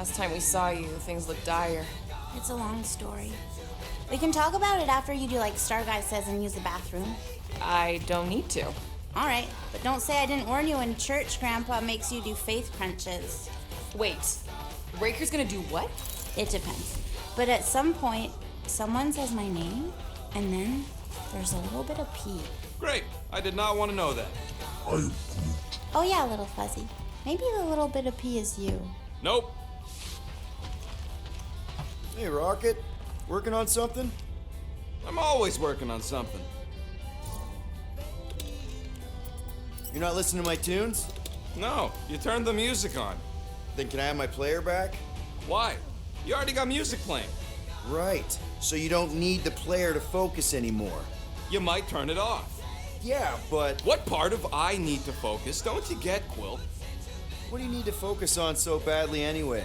Last time we saw you, things looked dire. It's a long story. We can talk about it after you do like Star Guy says and use the bathroom. I don't need to. Alright, but don't say I didn't warn you in church Grandpa makes you do faith crunches. Wait, Raker's gonna do what? It depends. But at some point, someone says my name, and then there's a little bit of pee. Great. I did not want to know that. Oh yeah, little fuzzy. Maybe the little bit of pee is you. Nope. Hey, Rocket. Working on something? I'm always working on something. You're not listening to my tunes? No, you turned the music on. Then can I have my player back? Why? You already got music playing. Right. So you don't need the player to focus anymore. You might turn it off. Yeah, but What part of I need to focus don't you get, Quill? what do you need to focus on so badly anyway?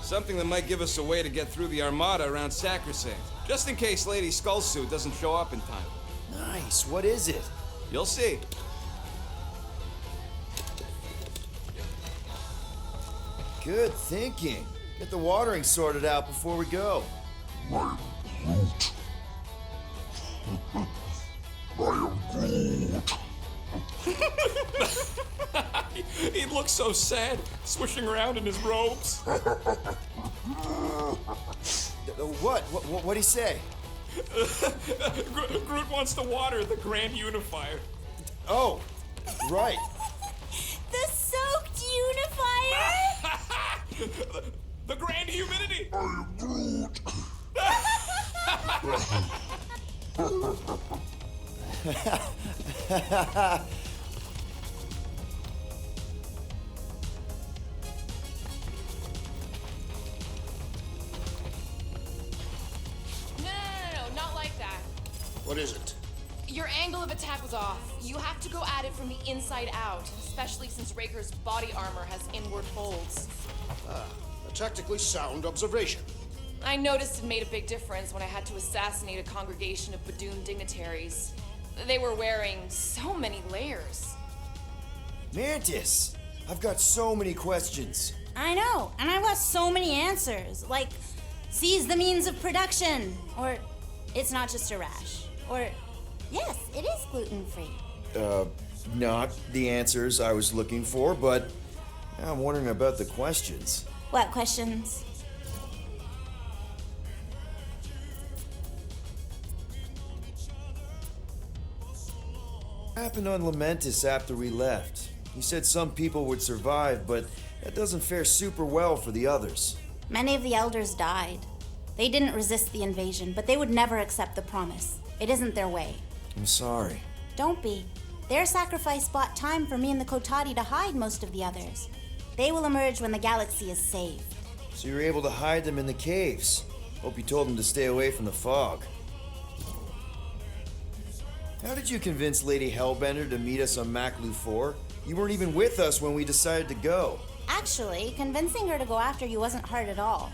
Something that might give us a way to get through the armada around Sacrosanct, just in case Lady Skullsuit doesn't show up in time. Nice. What is it? You'll see. Good thinking. Get the watering sorted out before we go. He looks so sad, swishing around in his robes. What'd he say? Groot wants to water the Grand Unifier. Oh, right. The soaked unifier? The Grand Humidity! No, not like that. What is it? Your angle of attack was off. You have to go at it from the inside out, especially since Raker's body armor has inward folds. A tactically sound observation. I noticed it made a big difference when I had to assassinate a congregation of Badoon dignitaries. They were wearing so many layers. Mantis, I've got so many questions. I know, and I've got so many answers. Like, seize the means of production. Or, it's not just a rash. Or, yes, it is gluten-free. Not the answers I was looking for, but now I'm wondering about the questions. What questions? What happened on Lamentis after we left? You said some people would survive, but that doesn't fare super well for the others. Many of the elders died. They didn't resist the invasion, but they would never accept the promise. It isn't their way. I'm sorry. Don't be. Their sacrifice bought time for me and the Kotati to hide most of the others. They will emerge when the galaxy is saved. So you were able to hide them in the caves. Hope you told them to stay away from the fog. How did you convince Lady Hellbender to meet us on Maklu 4? You weren't even with us when we decided to go. Actually, convincing her to go after you wasn't hard at all.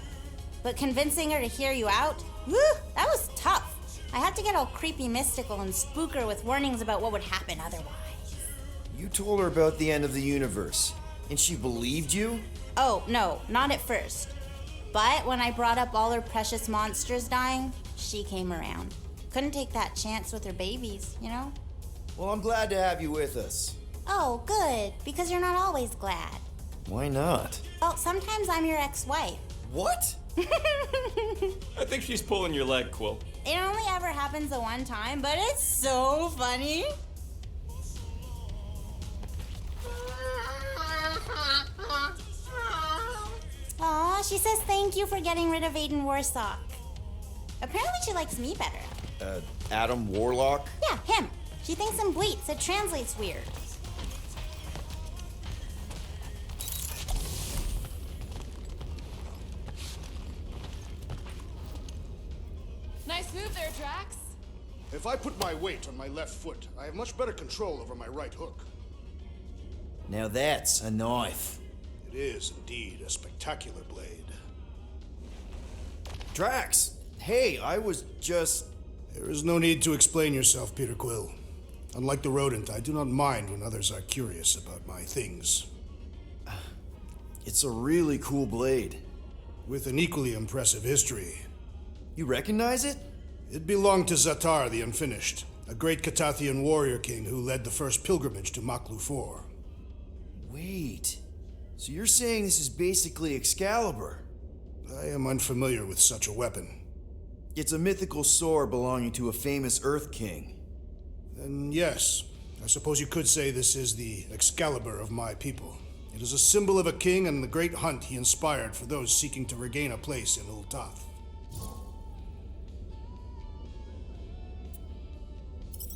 But convincing her to hear you out, whew, that was tough. I had to get all creepy mystical and spook her with warnings about what would happen otherwise. You told her about the end of the universe, and she believed you? Oh, no, not at first. But when I brought up all her precious monsters dying, she came around. Couldn't take that chance with her babies, you know? Well, I'm glad to have you with us. Oh, good, because you're not always glad. Why not? Well, sometimes I'm your ex-wife. What? I think she's pulling your leg, Quill. It only ever happens the one time, but it's so funny. Aw, she says thank you for getting rid of Aiden Warsock. Apparently she likes me better. Adam Warlock? Yeah, him. She thinks I'm bleats. It translates weird. Nice move there, Drax. If I put my weight on my left foot, I have much better control over my right hook. Now that's a knife. It is indeed a spectacular blade. Drax! Hey, I was just... There is no need to explain yourself, Peter Quill. Unlike the rodent, I do not mind when others are curious about my things. It's a really cool blade. with an equally impressive history. You recognize it? It belonged to Zatar the Unfinished, a great Katathian warrior king who led the first pilgrimage to Maklu IV. Wait. So you're saying this is basically Excalibur? I am unfamiliar with such a weapon. It's a mythical sword belonging to a famous Earth King. Then yes, I suppose you could say this is the Excalibur of my people. It is a symbol of a king and the great hunt he inspired for those seeking to regain a place in Ul'Tath.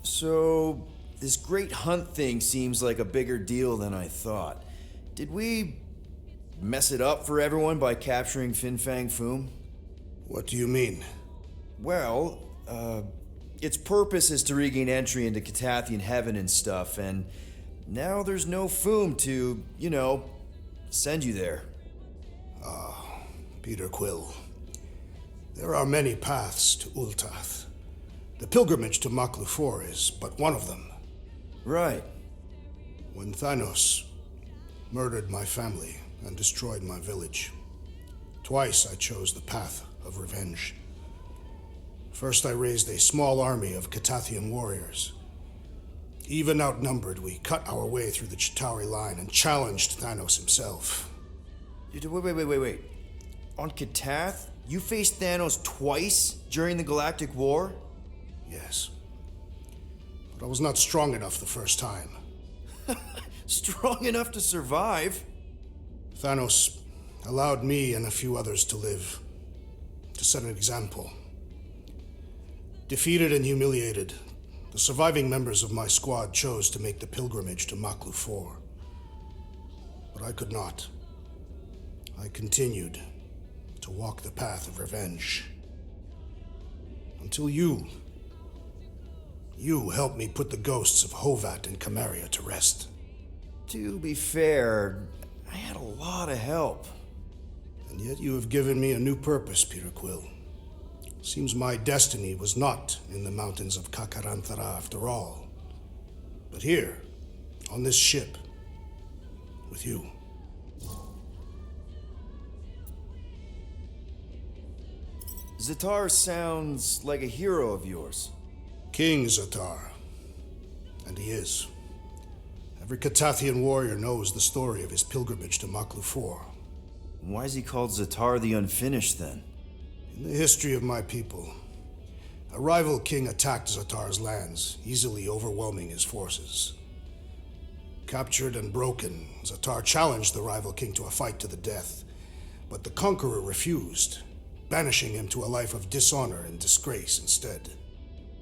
So, this great hunt thing seems like a bigger deal than I thought. Did we mess it up for everyone by capturing Fin Fang Foom? What do you mean? Well, its purpose is to regain entry into Katathian heaven and stuff, and now there's no Foom to, send you there. Peter Quill. There are many paths to Ul'Tath. The pilgrimage to Maklu IV is but one of them. Right. When Thanos murdered my family and destroyed my village, twice I chose the path of revenge. First, I raised a small army of Katathian warriors. Even outnumbered, we cut our way through the Chitauri line and challenged Thanos himself. Wait. On Katath, you faced Thanos twice during the Galactic War? Yes. But I was not strong enough the first time. Strong enough to survive? Thanos allowed me and a few others to live, to set an example. Defeated and humiliated, the surviving members of my squad chose to make the pilgrimage to Maklu IV. But I could not. I continued to walk the path of revenge. Until you helped me put the ghosts of Hovat and Kamaria to rest. To be fair, I had a lot of help. And yet you have given me a new purpose, Peter Quill. Seems my destiny was not in the mountains of Kakaranthara after all, but here, on this ship, with you. Zatar sounds like a hero of yours. King Zatar. And he is. Every Katathian warrior knows the story of his pilgrimage to Maklu IV. Why is he called Zatar the Unfinished then? In the history of my people, a rival king attacked Zatar's lands, easily overwhelming his forces. Captured and broken, Zatar challenged the rival king to a fight to the death, but the conqueror refused, banishing him to a life of dishonor and disgrace instead.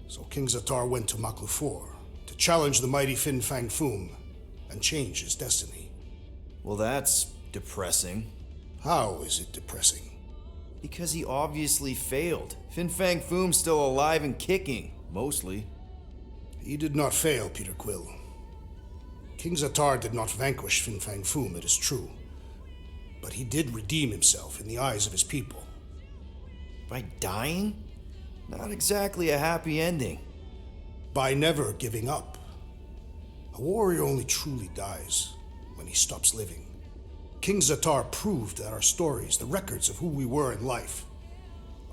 So King Zatar went to Maklu IV to challenge the mighty Fin Fang Foom and change his destiny. Well, that's depressing. How is it depressing? Because he obviously failed. Fin Fang Foom's still alive and kicking, mostly. He did not fail, Peter Quill. King Zatar did not vanquish Fin Fang Foom, it is true. But he did redeem himself in the eyes of his people. By dying? Not exactly a happy ending. By never giving up. A warrior only truly dies when he stops living. King Zatar proved that our stories, the records of who we were in life,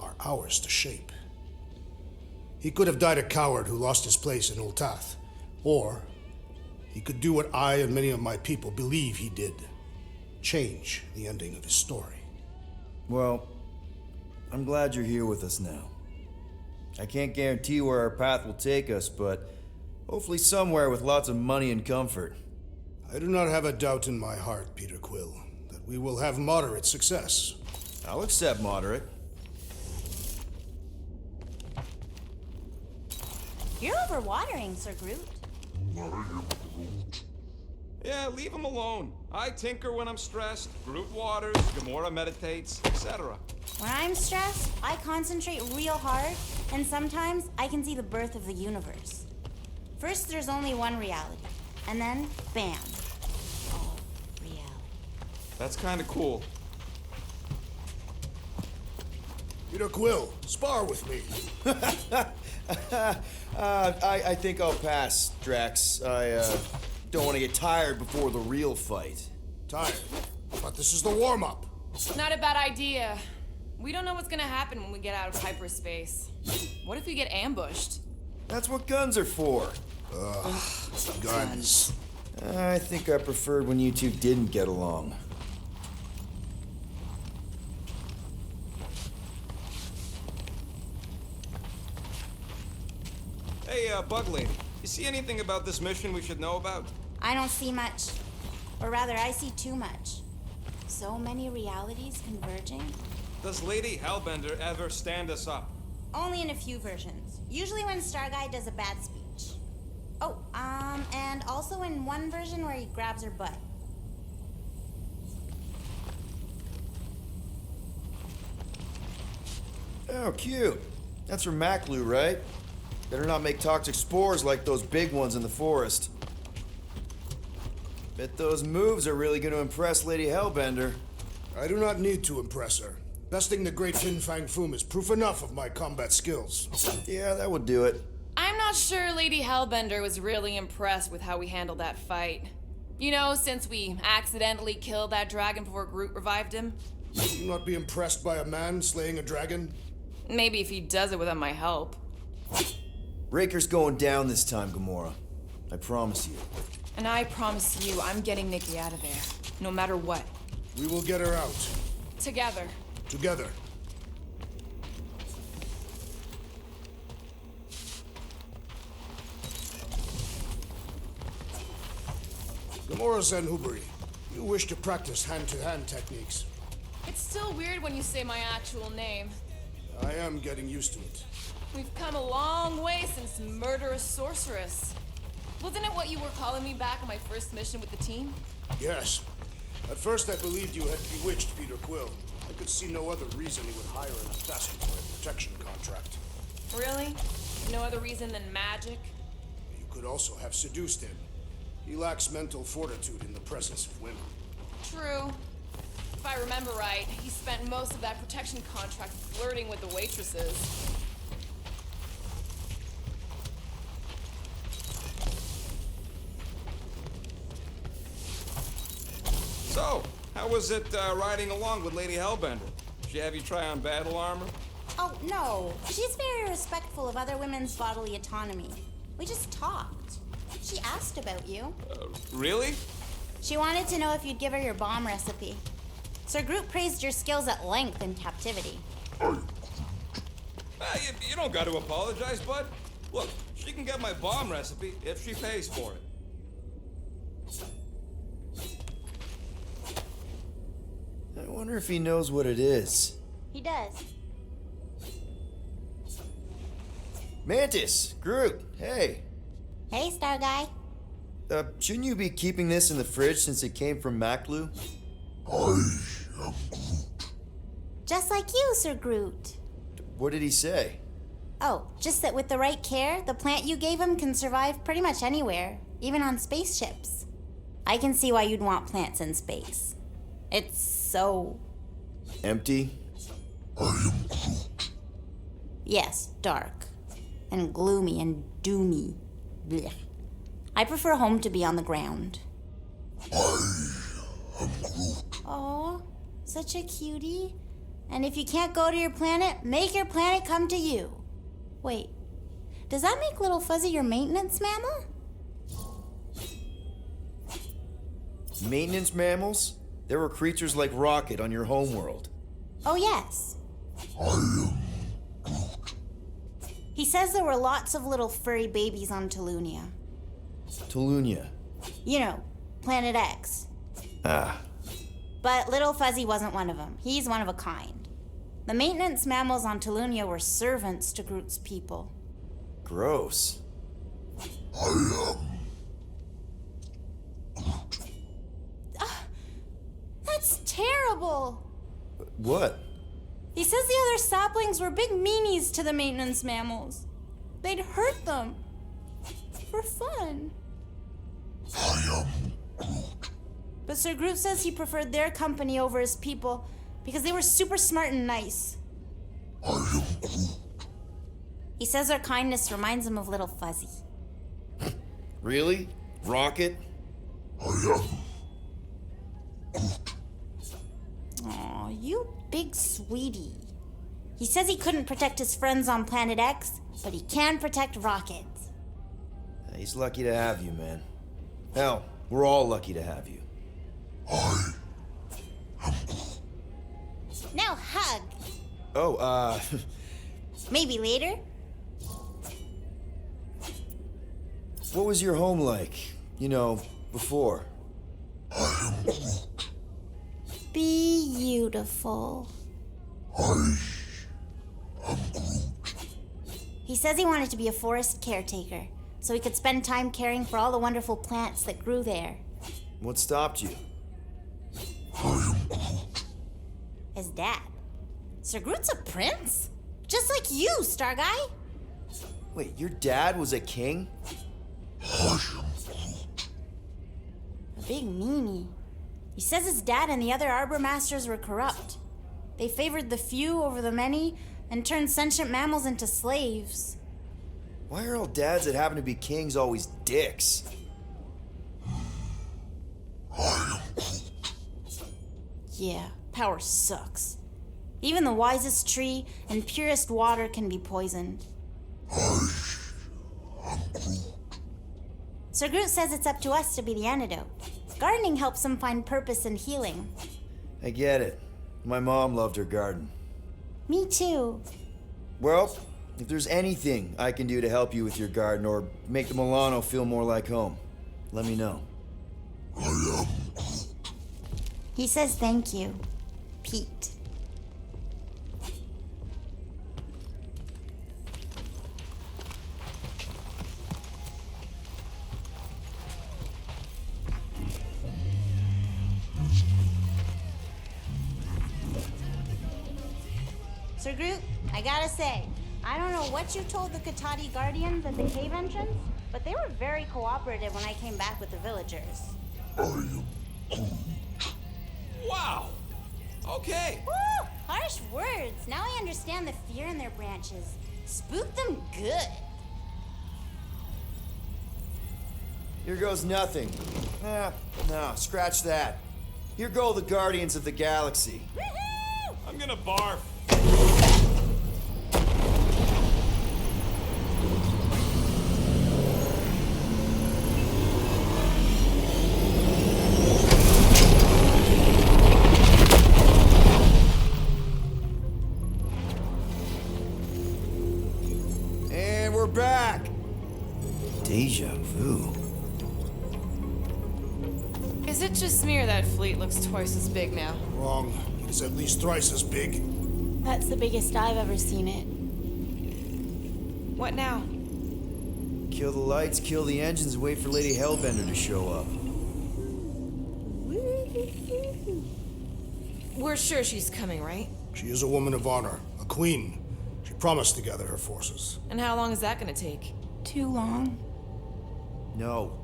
are ours to shape. He could have died a coward who lost his place in Ul'Tath, or he could do what I and many of my people believe he did, change the ending of his story. Well, I'm glad you're here with us now. I can't guarantee where our path will take us, but hopefully somewhere with lots of money and comfort. I do not have a doubt in my heart, Peter Quill, that we will have moderate success. I'll accept moderate. You're overwatering, Sir Groot. Yeah, leave him alone. I tinker when I'm stressed, Groot waters, Gamora meditates, etc. When I'm stressed, I concentrate real hard, and sometimes I can see the birth of the universe. First, there's only one reality, and then, bam. Oh, reality. That's kind of cool. Peter Quill, spar with me. I think I'll pass, Drax. I don't want to get tired before the real fight. Tired, but this is the warm-up. Not a bad idea. We don't know what's gonna happen when we get out of hyperspace. What if we get ambushed? That's what guns are for. Guns. I think I preferred when you two didn't get along. Hey, Bug Lady, you see anything about this mission we should know about? I don't see much. Or rather, I see too much. So many realities converging. Does Lady Hellbender ever stand us up? Only in a few versions. Usually when Star Guy does a bad speech. Oh, and also in one version where he grabs her butt. Oh, cute. That's from Maclu, right? Better not make toxic spores like those big ones in the forest. Bet those moves are really going to impress Lady Hellbender. I do not need to impress her. Besting the great Fin Fang Foom is proof enough of my combat skills. Yeah, that would do it. I'm not sure Lady Hellbender was really impressed with how we handled that fight. You know, since we accidentally killed that dragon before Groot revived him. Will you not be impressed by a man slaying a dragon? Maybe if he does it without my help. Raker's going down this time, Gamora. I promise you. And I promise you, I'm getting Nikki out of there. No matter what. We will get her out. Together. Together. Gamora Zanhubri, you wish to practice hand-to-hand techniques. It's still weird when you say my actual name. I am getting used to it. We've come a long way since Murderous Sorceress. Wasn't it what you were calling me back on my first mission with the team? Yes. At first I believed you had bewitched Peter Quill. I could see no other reason he would hire an assassin for a protection contract. Really? No other reason than magic? You could also have seduced him. He lacks mental fortitude in the presence of women. True. If I remember right, he spent most of that protection contract flirting with the waitresses. So, how was it riding along with Lady Hellbender? Did she have you try on battle armor? Oh, no. She's very respectful of other women's bodily autonomy. We just talked. She asked about you. Really? She wanted to know if you'd give her your bomb recipe. Sir Groot praised your skills at length in captivity. You don't got to apologize, bud. Look, she can get my bomb recipe if she pays for it. I wonder if he knows what it is. He does. Mantis! Groot! Hey! Hey, Star Guy. Shouldn't you be keeping this in the fridge since it came from Maclu? Just like you, Sir Groot. What did he say? Oh, just that with the right care, the plant you gave him can survive pretty much anywhere, even on spaceships. I can see why you'd want plants in space. It's so... Empty? Yes, dark. And gloomy and doomy. Blech. I prefer home to be on the ground. Aw, such a cutie. And if you can't go to your planet, make your planet come to you. Wait, does that make Little Fuzzy your maintenance mammal? Maintenance mammals? There were creatures like Rocket on your homeworld. Oh, yes. He says there were lots of little furry babies on Tolunia. Tolunia. You know, Planet X. Ah. But Little Fuzzy wasn't one of them. He's one of a kind. The maintenance mammals on Tolunia were servants to Groot's people. Gross. That's terrible! What? He says the other saplings were big meanies to the maintenance mammals. They'd hurt them. For fun. But Sir Groot says he preferred their company over his people because they were super smart and nice. He says their kindness reminds him of Little Fuzzy. Really? Rocket? Aw, You big sweetie. He says he couldn't protect his friends on Planet X, but he can protect rockets. He's lucky to have you, man. Hell, we're all lucky to have you. Now hug. Oh, Maybe later? what was your home like? You know, before? Beautiful. He says he wanted to be a forest caretaker, so he could spend time caring for all the wonderful plants that grew there. What stopped you? His dad. Sir Groot's a prince? Just like you, Star Guy. Wait, your dad was a king? A big meanie. He says his dad and the other Arbor Masters were corrupt. They favored the few over the many and turned sentient mammals into slaves. Why are all dads that happen to be kings always dicks? Yeah, power sucks. Even the wisest tree and purest water can be poisoned. Sir Groot says it's up to us to be the antidote. Gardening helps him find purpose and healing. I get it. My mom loved her garden. Me too. Well, if there's anything I can do to help you with your garden or make the Milano feel more like home, let me know. He says thank you, Pete. Sir Groot, I gotta say, I don't know what you told the Katati Guardians at the cave entrance, but they were very cooperative when I came back with the villagers. Wow! Okay. Woo! Harsh words. Now I understand the fear in their branches. Spook them good. Here goes nothing. No, scratch that. Here go the Guardians of the Galaxy. Woohoo! I'm gonna barf. And we're back. Deja vu. Is it just me or that fleet looks twice as big now? Wrong. It is at least thrice as big. That's the biggest I've ever seen it. What now? Kill the lights, kill the engines, and wait for Lady Hellbender to show up. We're sure she's coming, right? She is a woman of honor, a queen. She promised to gather her forces. And how long is that gonna take? Too long. No.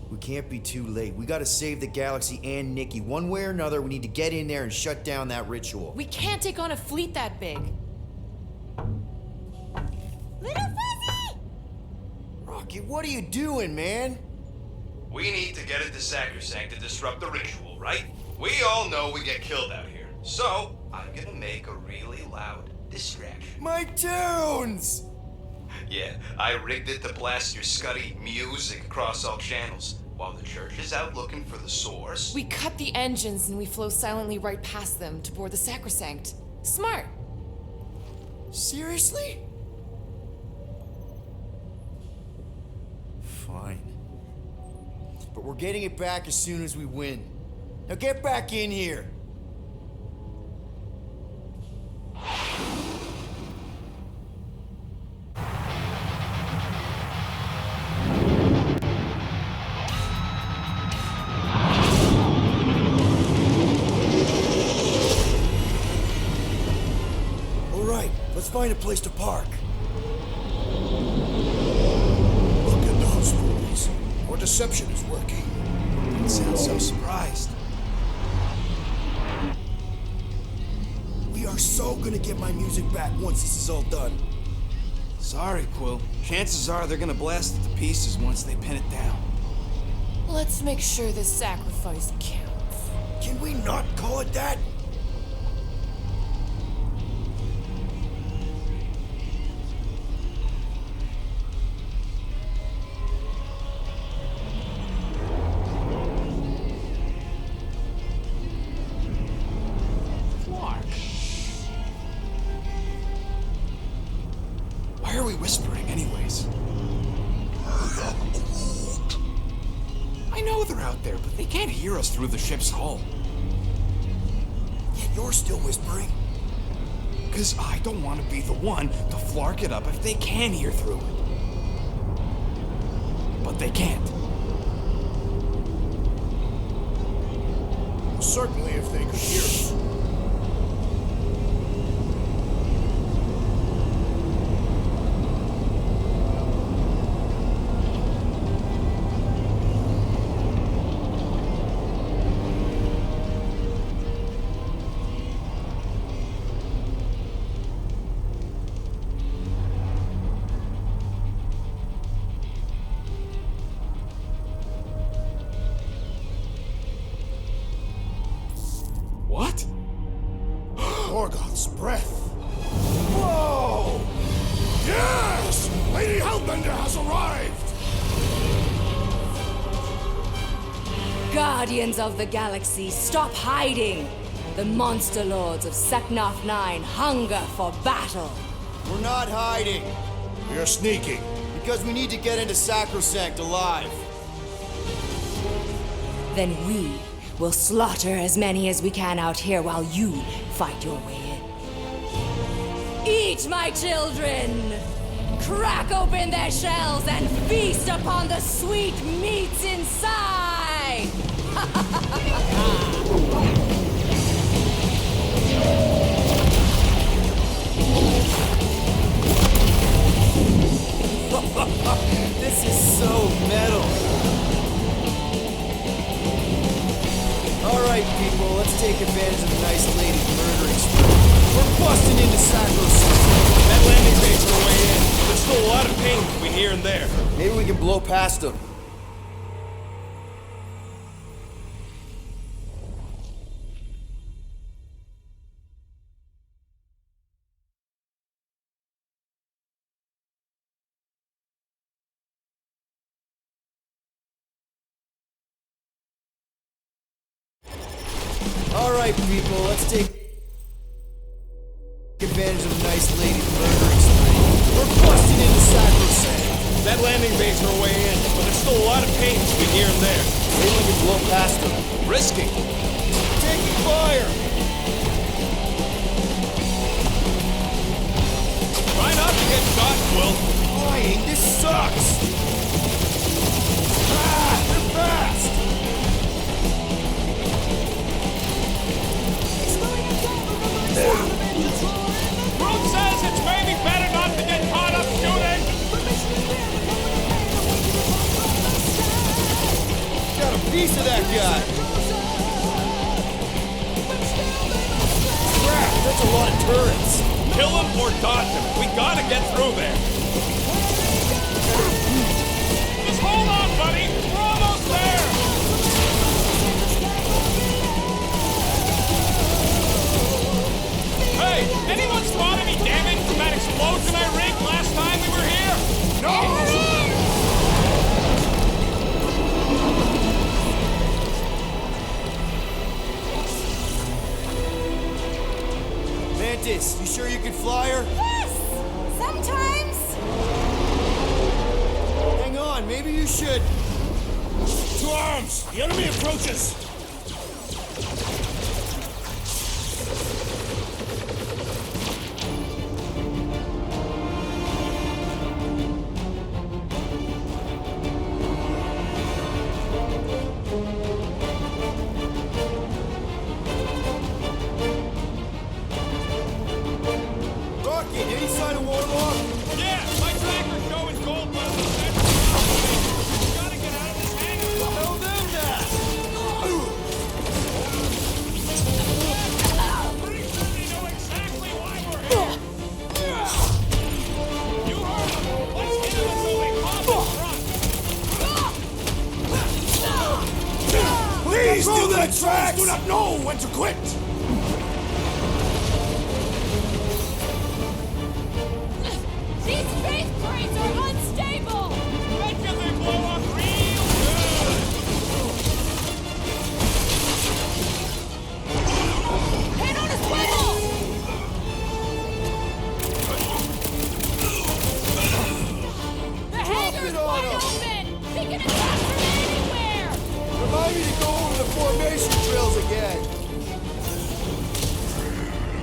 We can't be too late. We gotta save the galaxy and Nikki. One way or another, we need to get in there and shut down that ritual. We can't take on a fleet that big. Little Fuzzy! Rocket, what are you doing, man? We need to get into Sacrosanct to disrupt the ritual, right? We all know we get killed out here. So, I'm gonna make a really loud distraction. My tunes! Yeah, I rigged it to blast your scuddy music across all channels. While the church is out looking for the source... We cut the engines and we flow silently right past them to board the Sacrosanct. Smart. Seriously? Fine. But we're getting it back as soon as we win. Now get back in here! Let's find a place to park. Look at those boys. Our deception is working. You sound so surprised. We are so gonna get my music back once this is all done. Sorry, Quill. Chances are they're gonna blast it to pieces once they pin it down. Let's make sure this sacrifice counts. Can we not call it that? out there, but they can't hear us through the ship's hull. Yet you're still whispering. Because I don't want to be the one to flark it up if they can hear through it. But they can't. Certainly if they could hear us. What? Morgoth's breath. Whoa! Yes! Lady Hellbender has arrived! Guardians of the Galaxy, stop hiding! The monster lords of Seknarf 9 hunger for battle. We're not hiding. We are sneaking. Because we need to get into Sacrosanct alive. Then we will slaughter as many as we can out here while you fight your way in. Eat, my children! Crack open their shells and feast upon the sweet meats inside! This is so metal. Alright, people, let's take advantage of the nice lady's murdering spree. We're busting into Sacrosanct. That landing base is our way in. There's still a lot of pain between here and there. Maybe we can blow past them. Alright, people, let's take advantage of the nice lady's murdering spree. We're busting into Sacrosanct. That landing base is our way in, but there's still a lot of pain between here and there. Maybe we can blow past them. Risky. Taking fire! Try not to get shot, Quill. Flying, this sucks! Ah, they're fast! Brute says it's maybe better not to get caught up shooting. Got a piece of that guy! Crap, that's a lot of turrets! Kill him or dodge him. We gotta get through there. Just hold on, buddy. We're almost there. Hey, anyone spot any damage from that explosion I rigged last time we were here? No! Mantis, you sure you can fly her? Yes! Sometimes! Hang on, maybe you should. To arms! The enemy approaches! Rocket, any sign of Warlock? Yeah, my tracker's showing gold buttons. We gotta get out of this hangar. Tell them that! Pretty sure they know exactly why we're here. You heard them. Let's hit them until they pop and run. Please do that tracks! Do not know when to quit! These faith crates are unstable! Betcha they blow up real good. Hit on his swivel! The hangar's it on wide him. open! They can attack from anywhere! Remind remind me to go over the formation drills again.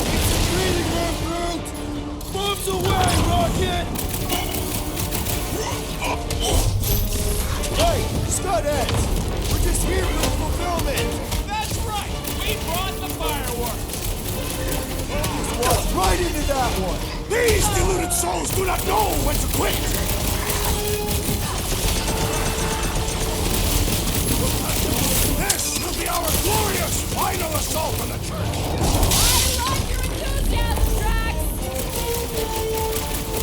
It's a breathing room, Groot! Bombs away, Rocket! Right, Scudheads! We're just here for the fulfillment! That's right! We brought the fireworks! Just walked right into that one! These deluded souls do not know when to quit! This will be our glorious final assault on the church! I love your enthusiasm, Drax!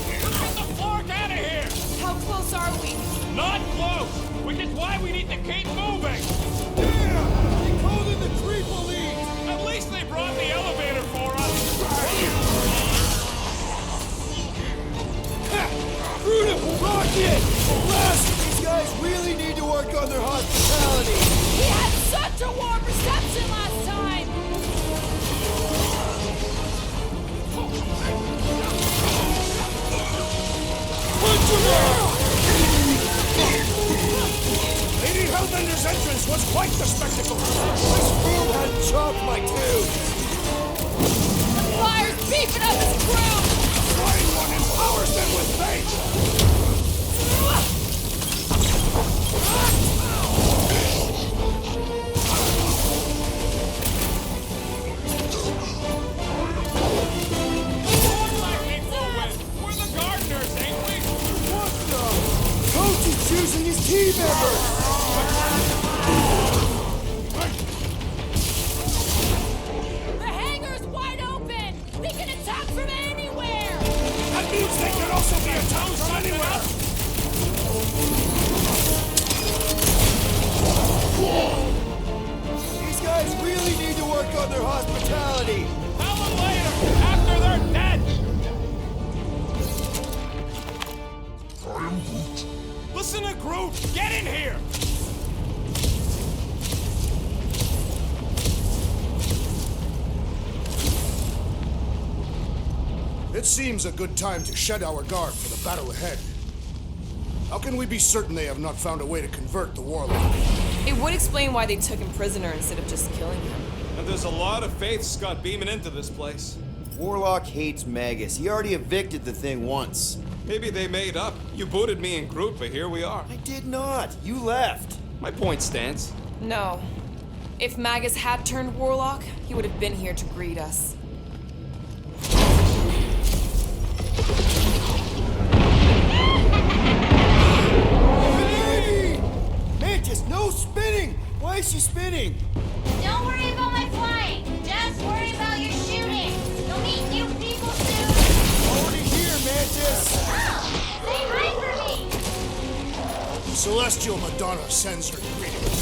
Get the Flark out of here! How close are we? Not close! Which is why we need to keep moving! Yeah! They called in the triple lead! At least they brought the elevator for us! Beautiful Rocket! Last, these guys really need to work on their hospitality! We had such a warm reception last time! Punch him out! Lady Hellbender's entrance was quite the spectacle! This fool had chopped my tooth! The fire's beefing up his crew! Flying one empowers them with faith! We're the gardeners, ain't we? What the? Coach is choosing his team members! The hangar's wide open! We can attack from anywhere! That means they can also be attacked from anywhere! These guys really need to work on their hospitality! Tell them later, after they're dead! Listen to Groot! Get in here! It seems a good time to shed our guard for the battle ahead. How can we be certain they have not found a way to convert the Warlock? It would explain why they took him prisoner instead of just killing him. And there's a lot of faith Scott beaming into this place. Warlock hates Magus. He already evicted the thing once. Maybe they made up. You booted me and Groot, but here we are. I did not. You left. My point stands. No. If Magus had turned Warlock, he would have been here to greet us. Mantis, no spinning! Why is she spinning? Don't worry about my flying. Just worry about your shooting. You'll meet new people soon. Already here, Mantis! Oh, say hi for me. The Celestial Madonna sends her greetings.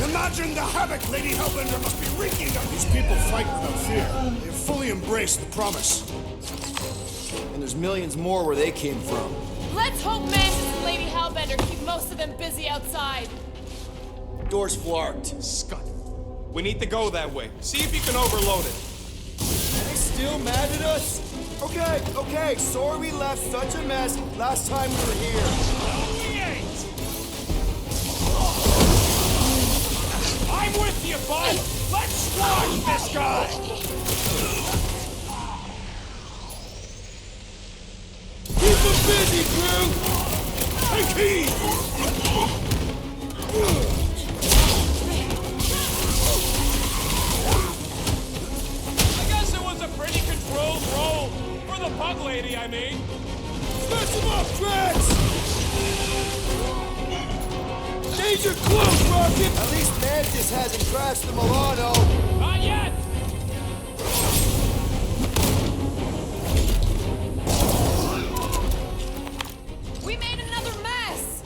Imagine the havoc Lady Hellbender must be wreaking on these people. Fight without fear. They have fully embraced the promise. And there's millions more where they came from. Let's hope Mantis and Lady Hellbender keep most of them busy outside. Door's flarked. Scott, we need to go that way. See if you can overload it. Are they still mad at us? Okay. Sorry we left such a mess last time we were here. We ain't! I'm with you, bud! Let's squash this guy! Keep them busy, crew! Take heed! I guess it was a pretty controlled roll. For the bug lady, I mean. Smash them up, Drax! Danger close, Rocket! At least Mantis hasn't crashed the Milano. Not yet! We made another mess!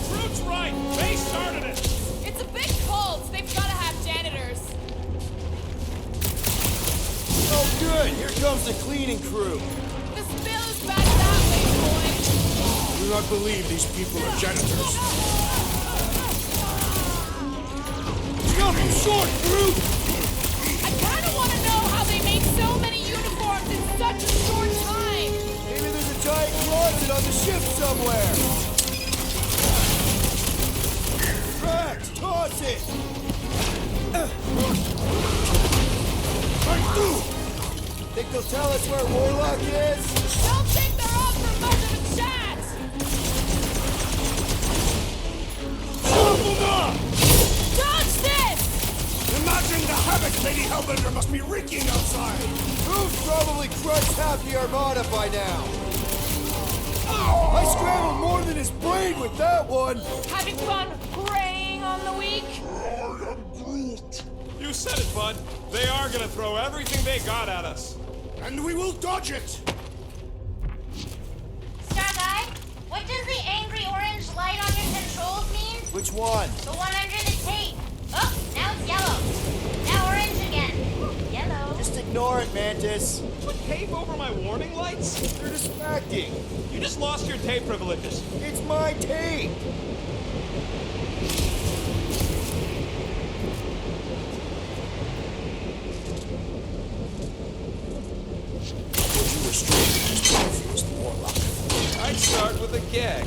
Groot's right! They started it! It's a big cult. They've got to have janitors. Oh, good. Here comes the cleaning crew. The spill is back that way, boy. Do not believe these people are janitors. Jump short, crew! I kind of want to know how they made so many uniforms in such a short time. Maybe there's a giant claw on the ship somewhere! Rex, toss it! Think they'll tell us where Warlock is? Don't think they're off for much of a chat! Dodge this! Imagine the havoc Lady Hellbender must be wreaking outside! Who's probably crushed half the Armada by now? I scrambled more than his brain with that one! Having fun preying on the weak? You said it, bud. They are gonna throw everything they got at us. And we will dodge it! Star Guy, what does the angry orange light on your controls mean? Which one? The one under the tape. Oh, now it's yellow. Now orange again. Yellow. Just ignore it, Mantis. Put tape over my warning lights? They're distracting. You just lost your tape privileges. It's my tape! Would you restrain this confused Warlock? I'd start with a gag.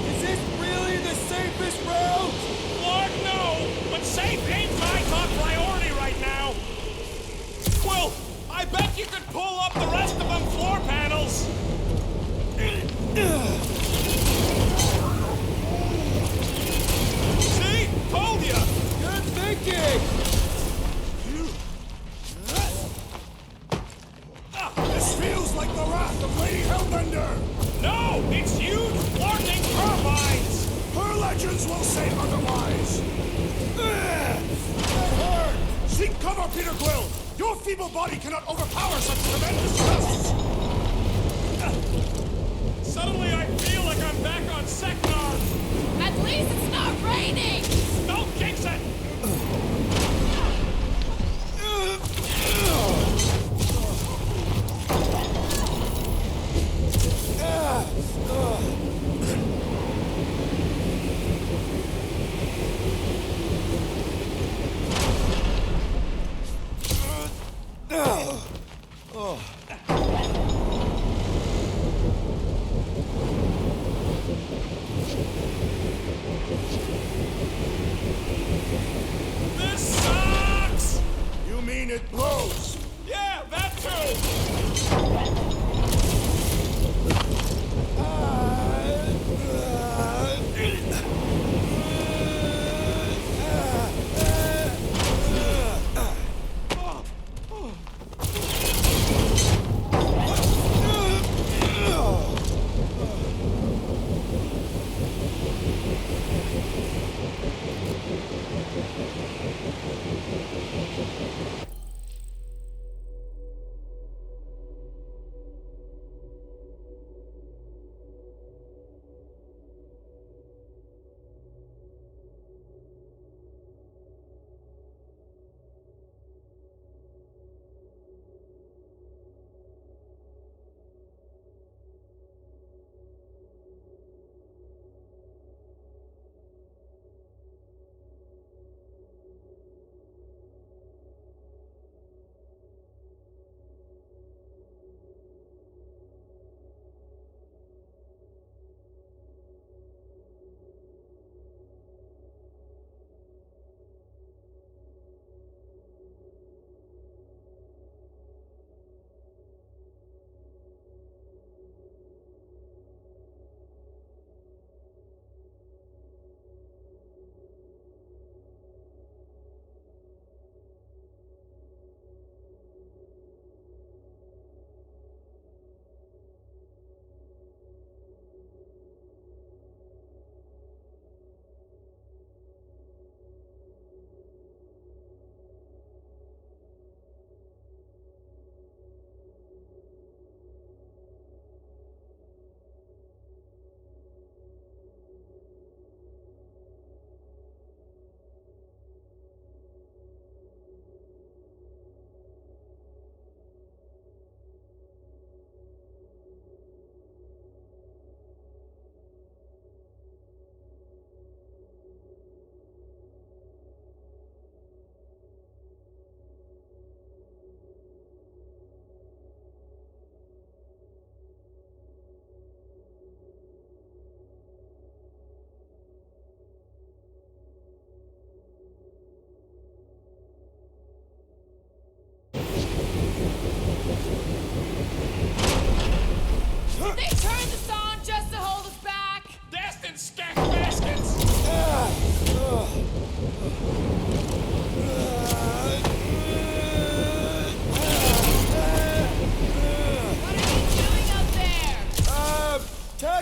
Is this really the safest route? Lord, no! But safe ain't my top priority right now! Well, I bet you could pull up the rest of them floor panels! See? Told ya! Good thinking! This feels like the wrath of Lady Hellbender! No! It's huge warning turbines! Her legends will say otherwise! That hurt! Seek cover, Peter Quill! Your feeble body cannot overpower such tremendous thrusts! Suddenly I feel like I'm back on Seknar! At least it's not raining! Don't jinx it!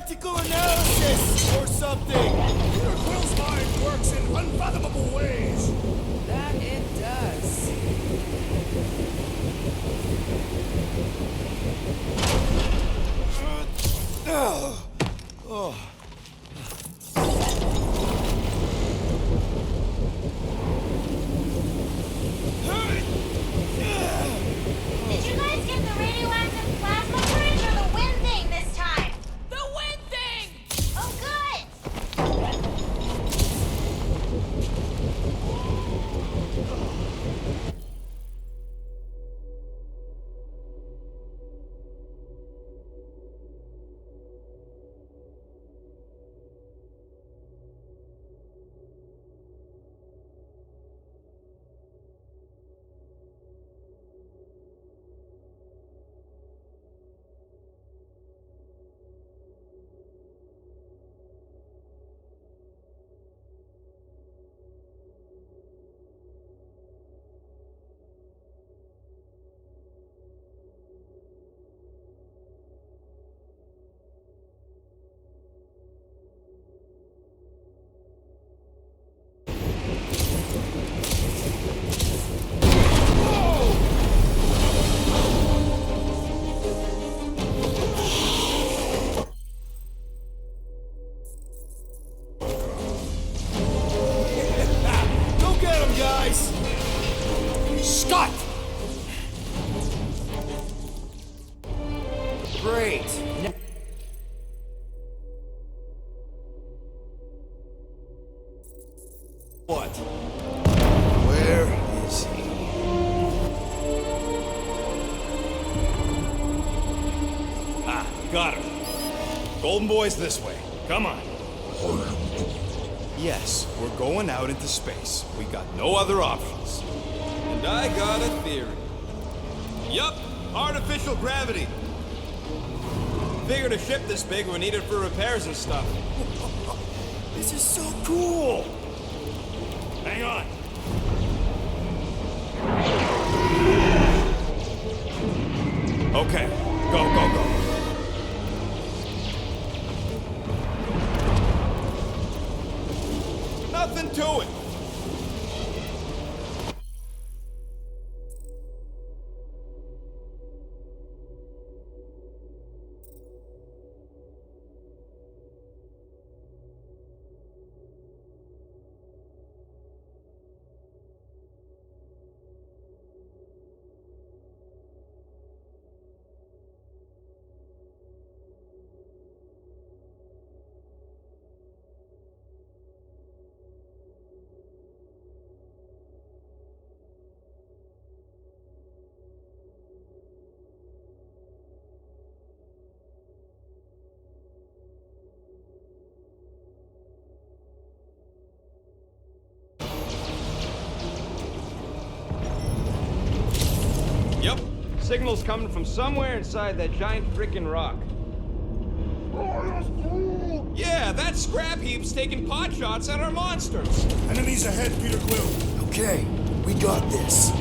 Tactical analysis or something! Peter Quill's mind works in unfathomable ways. That it does. Did you guys get the radioactive plasma current or the wind thing this time? The wind thing! Oh, good! Go get him, guys! Scott! Great. What? Where is he? Ah, got him. Golden Boy's this way. Come on. Yes, we're going out into space. We got no other options. And I got a theory. Yup, artificial gravity. Figured a ship this big would need it for repairs and stuff. This is so cool! Hang on. Okay, go, go, go. Nothing to it. Yep, signal's coming from somewhere inside that giant frickin' rock. Yeah, that scrap heap's taking pot shots at our monsters. Enemies ahead, Peter Quill. Okay, we got this.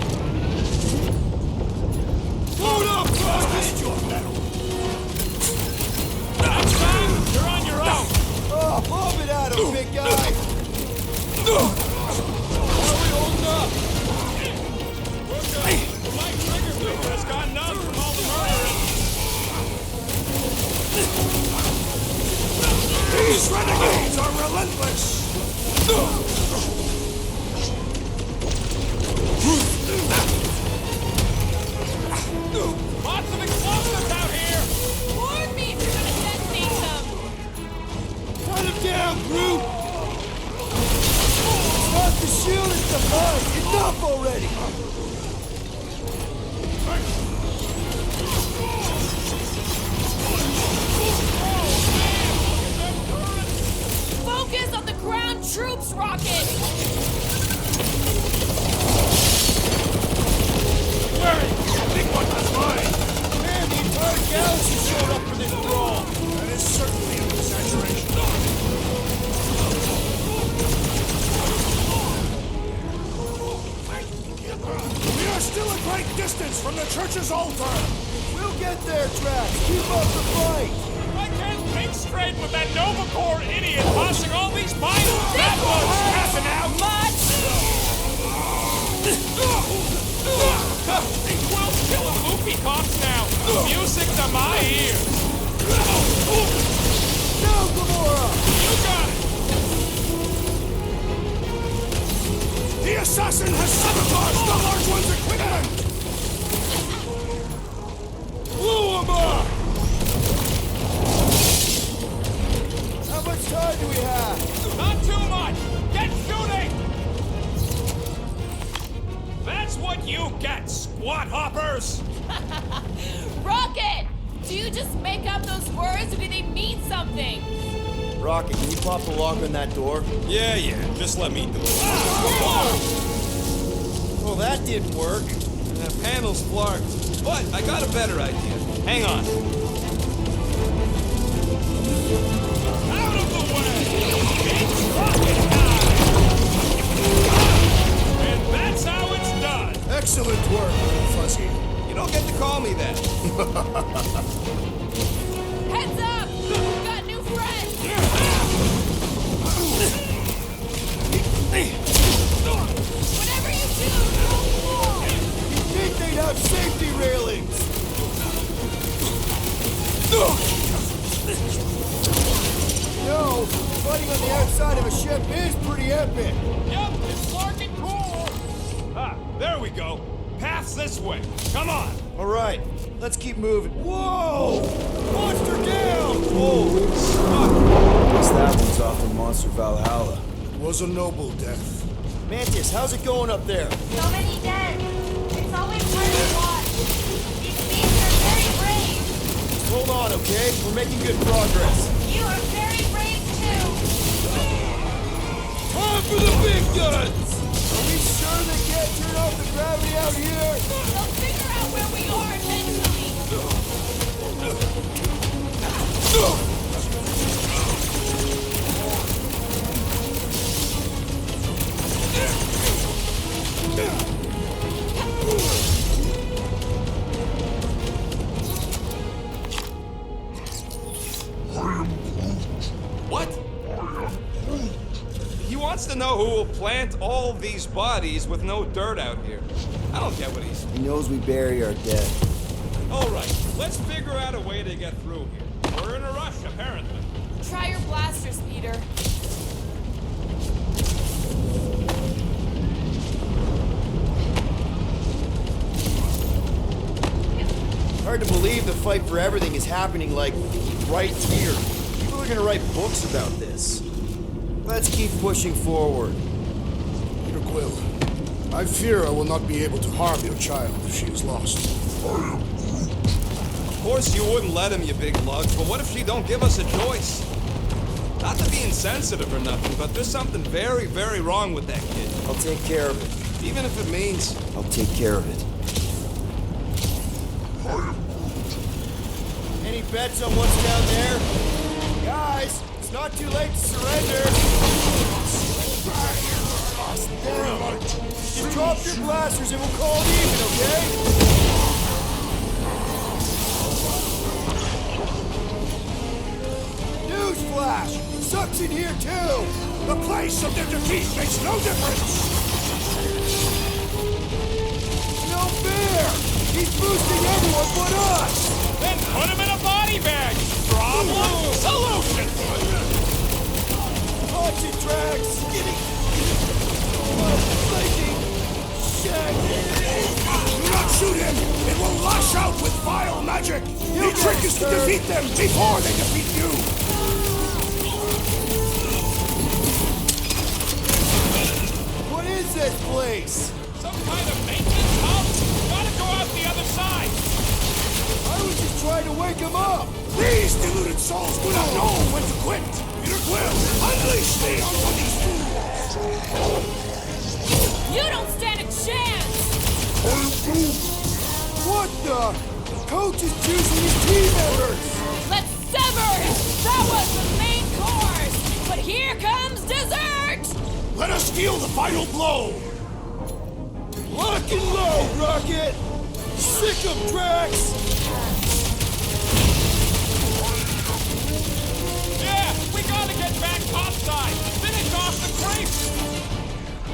Load up, Frosty! Your metal. Next time, you're on your own. Oh, bomb it at him, big guy! How are we holding up? My trigger finger has gone numb from all the murdering. These renegades are relentless! Lots of explosives out here. Warn me if you're gonna detonate them! Cut him down, Groot! It's not the shield, it's the mine! Enough already! Focus on the ground troops rocket! Big one was mine! Man, the entire galaxy showed up for this brawl! That is certainly an exaggeration. We are still a great distance from the church's altar! We'll get there, Drax! Keep up the fight! I can't think straight What, hoppers? Rocket! Do you just make up those words or do they mean something? Rocket, can you pop the lock on that door? Yeah, just let me do it. Well, that didn't work. The panel's flarked. But I got a better idea. Hang on. Out of the way! It's rocket time! And that's how it's done! Excellent work, Fuzzy. You don't get to call me that. Heads up! We've got new friends! Whatever you do, don't fall! You'd think they'd have safety railings! No, fighting on the outside of a ship is pretty epic. Yup, it's larkin' cool! Ah, there we go. Path's this way. Come on! All right, let's keep moving. Whoa! Monster down! Holy fuck! Guess that one's off in Monster Valhalla. It was a noble death. Mantis, how's it going up there? So many dead. It's always hard to watch. These beasts are very brave. Hold on, okay? We're making good progress. You are very brave too. Time for the big guns! Are we sure they can't turn off the gravity out here? They'll figure out where we are eventually! What? He wants to know who will plant all these bodies with no dirt out here. I don't get what he's... He knows we bury our dead. Alright, let's figure out a way to get through here. We're in a rush, apparently. Try your blasters, Peter. Hard to believe the fight for everything is happening, like, right here. People are gonna write books about this. Let's keep pushing forward. Peter Quill, I fear I will not be able to harm your child if she is lost. Of course you wouldn't let him, you big lug, but what if she don't give us a choice? Not to be insensitive or nothing, but there's something very, very wrong with that kid. I'll take care of it. Even if it means... I'll take care of it. Any bets on what's down there? Guys, it's not too late to surrender. Just drop your blasters and we'll call it even, okay? Newsflash! Sucks in here too! The place of their defeat makes no difference! No fair! He's boosting everyone but us! Then put him in a body bag! Problem solution! Concentrax! Flanking! Shag! Do not shoot him! It will lash out with vile magic! The trick is to defeat them before they defeat you! What is this place? Some kind of maintenance hub? Gotta go out the other side! I was just trying to wake him up! These deluded souls do not know when to quit! Peter Quill, unleash me on these fools! You don't stand a chance! What the? Coach is choosing his team members! Let's sever! That was the main course! But here comes dessert! Let us deal the final blow! Lock and load, Rocket! Sick of Drax! Yeah, we gotta get back topside! Finish off the creep!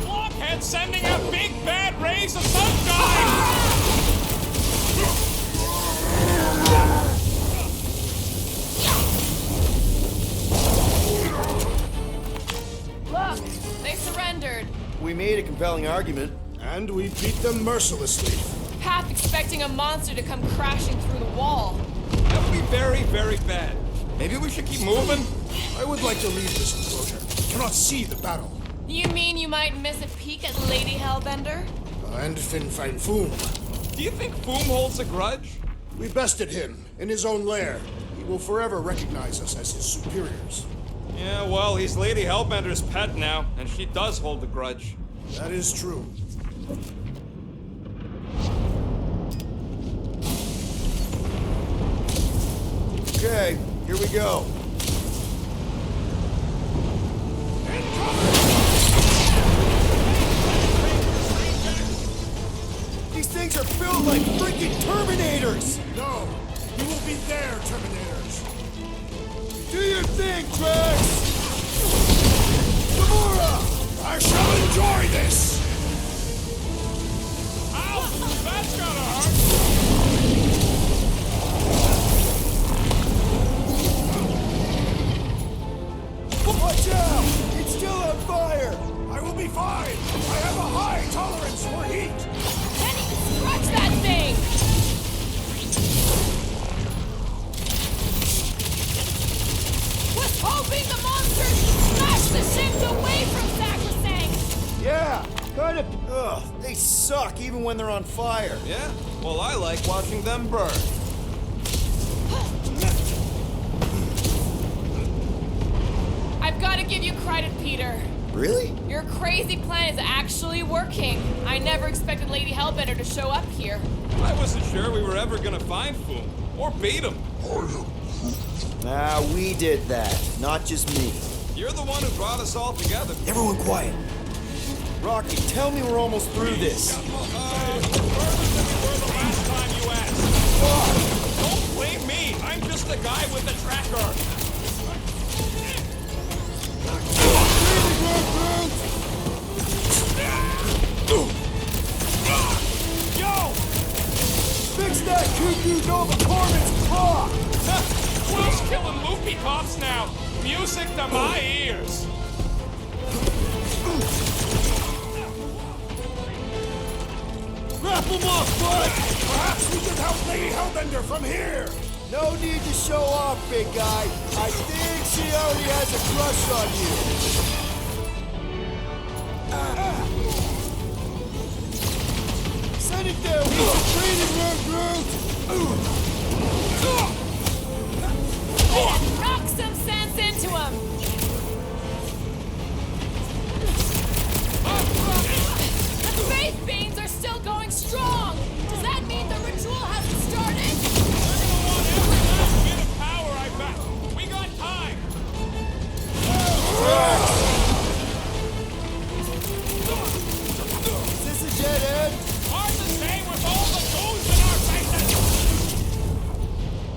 Blockhead sending out big bad rays of sunshine! Look, they surrendered. We made a compelling argument. And we beat them mercilessly. Half expecting a monster to come crashing through the wall. That would be very, very bad. Maybe we should keep moving? I would like to leave this enclosure. I cannot see the battle. You mean you might miss a peek at Lady Hellbender? And Fin Fan Foom. Do you think Foom holds a grudge? We bested him in his own lair. He will forever recognize us as his superiors. Yeah, well, he's Lady Hellbender's pet now, and she does hold a grudge. That is true. Okay, here we go. These things are built like freaking Terminators! No! You will be there, Terminators! Do your thing, Drax! Gamora! I shall enjoy this! Ow! That's gotta hurt! Watch out! It's still on fire! I will be fine! I have a high tolerance for heat! Kenny, scratch that thing! Was hoping the monsters smashed the ships away from Sacrosanct! Yeah, kind of. Ugh, they suck even when they're on fire. Yeah? Well, I like watching them burn. I've got to give you credit, Peter. Really? Your crazy plan is actually working. I never expected Lady Hellbender to show up here. I wasn't sure we were ever gonna find Foom, or beat him. Nah, we did that, not just me. You're the one who brought us all together. Everyone quiet. Rocky, tell me we're almost through this. Further than we were the last time you asked. Don't blame me. I'm just a guy with a tracker. Yo! Fix that cuckoo Nova Corman's clock! Quill's killing loopy cops now. Music to my ears. Wrap him up, bud! Perhaps we can help Lady Hellbender from here! No need to show off, big guy. I think she already has a crush on you. Send it there, we should trade it, Knock some sense into him! The faith beams are still going strong! Does that mean the ritual hasn't started? They're gonna want every last bit of power, I bet. We got time. Is this a dead end? Hard to say with all the goons in our faces.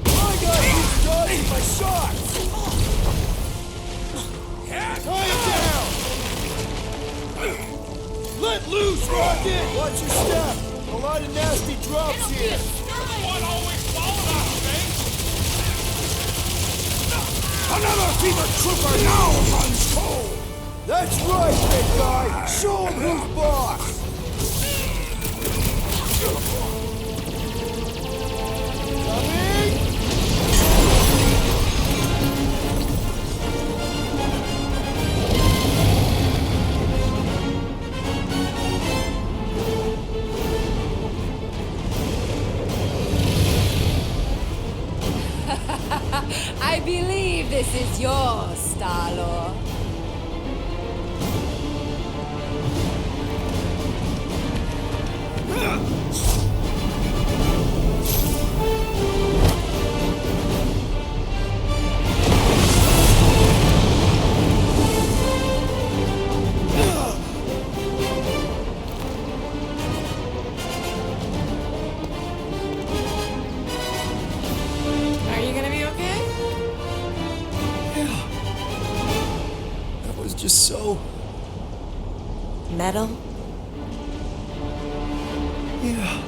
I got these dodging my shots! Tie it down! Let loose, Rocket! Watch your step! A lot of nasty drops It'll be here! a You're the one always following us, Vince. Another fever trooper now runs cold! That's right, big guy! Show him who's boss! Coming! I believe this is yours, Star-Lord. Are you gonna be okay? That was just so... Metal? Yeah.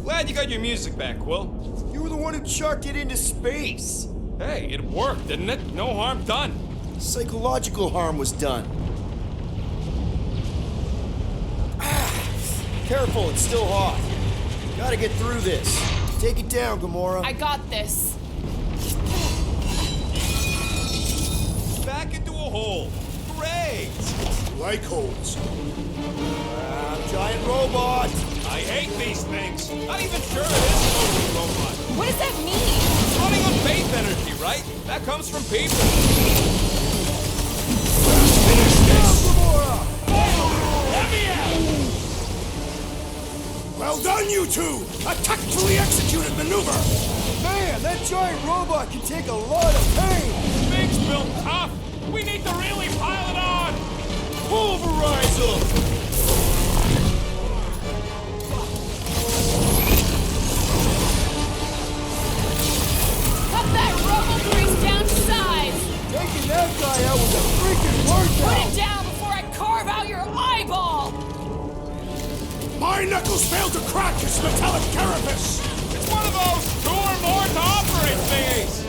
Glad you got your music back, Quill. You were the one who chucked it into space! Hey, it worked, didn't it? No harm done. Psychological harm was done. Careful, it's still hot. Gotta get through this. Take it down, Gamora. I got this. hole. Great! Like holes. Giant robot! I hate these things. Not even sure it is a totally robot. What does that mean? It's running on faith energy, right? That comes from people. Well done, you two! A tactfully executed maneuver! Man, that giant robot can take a lot of pain! Thing's built tough. We need to really pile it on. Pulverize them! Cut that rubble grease down to size! Taking that guy out was a freaking Put workout! it down before I carve out your eyeball! My knuckles failed to crack its metallic carapace! It's one of those 2 or more to operate thingies.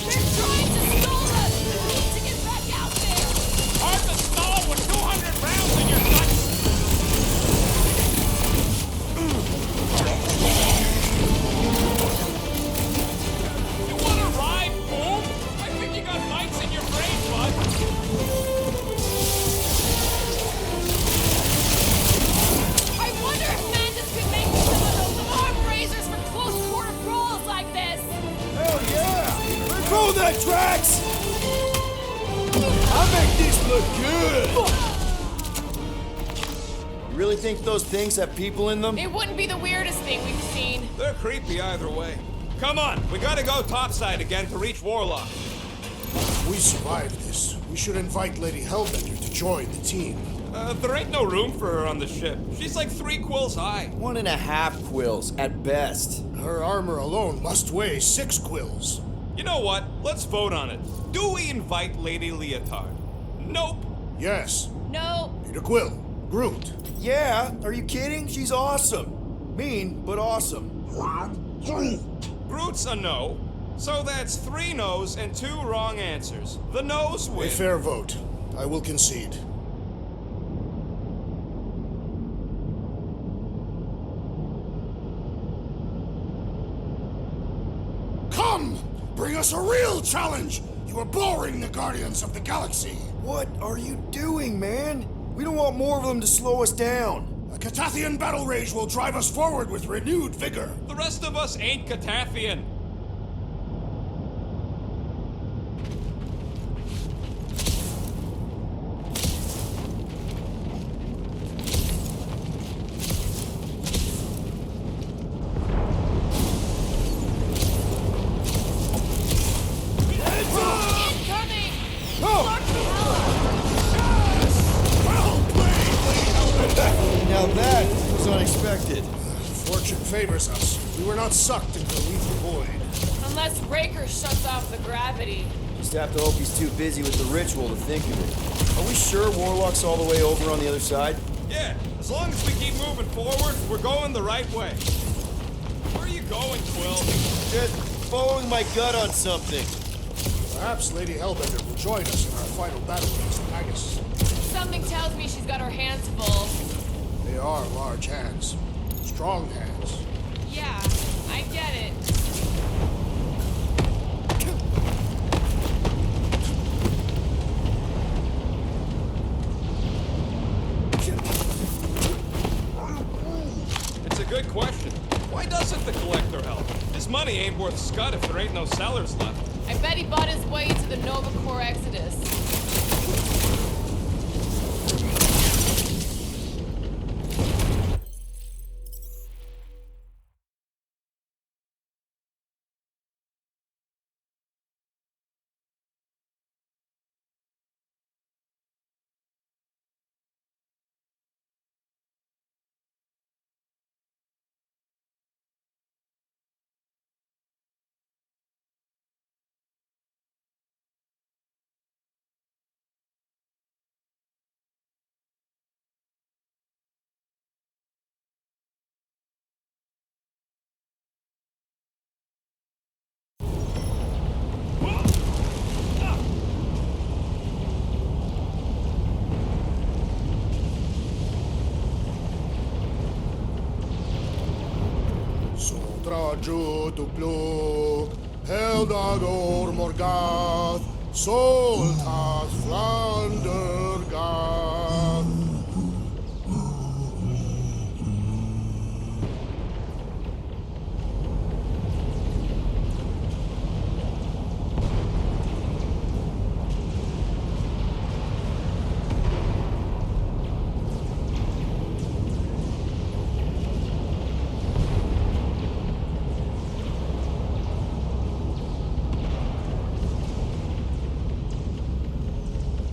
They're trying to stall us! We need to get back out there! Hard to stall with 200 rounds in your guts. You wanna ride, Boom? I think you got lights in your brain, bud. I wonder if Mandus could make me some of those arm raisers for close quarter brawls like this! Hell yeah! Throw that, Drax! I make this look good! You really think those things have people in them? It wouldn't be the weirdest thing we've seen. They're creepy either way. Come on, we gotta go topside again to reach Warlock. If we survive this, we should invite Lady Hellbender to join the team. There ain't no room for her on the ship. She's like 3 quills high. 1.5 quills, at best. Her armor alone must weigh 6 quills. You know what? Let's vote on it. Do we invite Lady Leotard? Nope. Yes, No. Peter Quill, Groot. Yeah, are you kidding? She's awesome. Mean, but awesome. Groot's a no. So that's 3 no's and 2 wrong answers. The no's A win. fair vote. I will concede. Come! Bring us a real challenge! You are boring the Guardians of the Galaxy! What are you doing, man? We don't want more of them to slow us down. A Catathian battle rage will drive us forward with renewed vigor. The rest of us ain't Catathian. Incoming! Well played, Lady Hellbender! Now that was unexpected. Fortune favors us. We were not sucked into the lethal void. Unless Raker shuts off the gravity. Just have to hope he's too busy with the ritual to think of it. Are we sure Warlock's all the way over on the other side? Yeah, as long as we keep moving forward, we're going the right way. Where are you going, Quill? Just following my gut on something. Perhaps Lady Hellbender will join us in our final battle against Magus. Something tells me she's got her hands full. They are large hands. Strong hands. Yeah, I get it. It's a good question. Why doesn't the Collector help? His money ain't worth scud if there ain't no sellers left. I bet he bought his way to the Nova Corps Exodus. jutuplu, Heldador Morgath, Soltath Flandergath.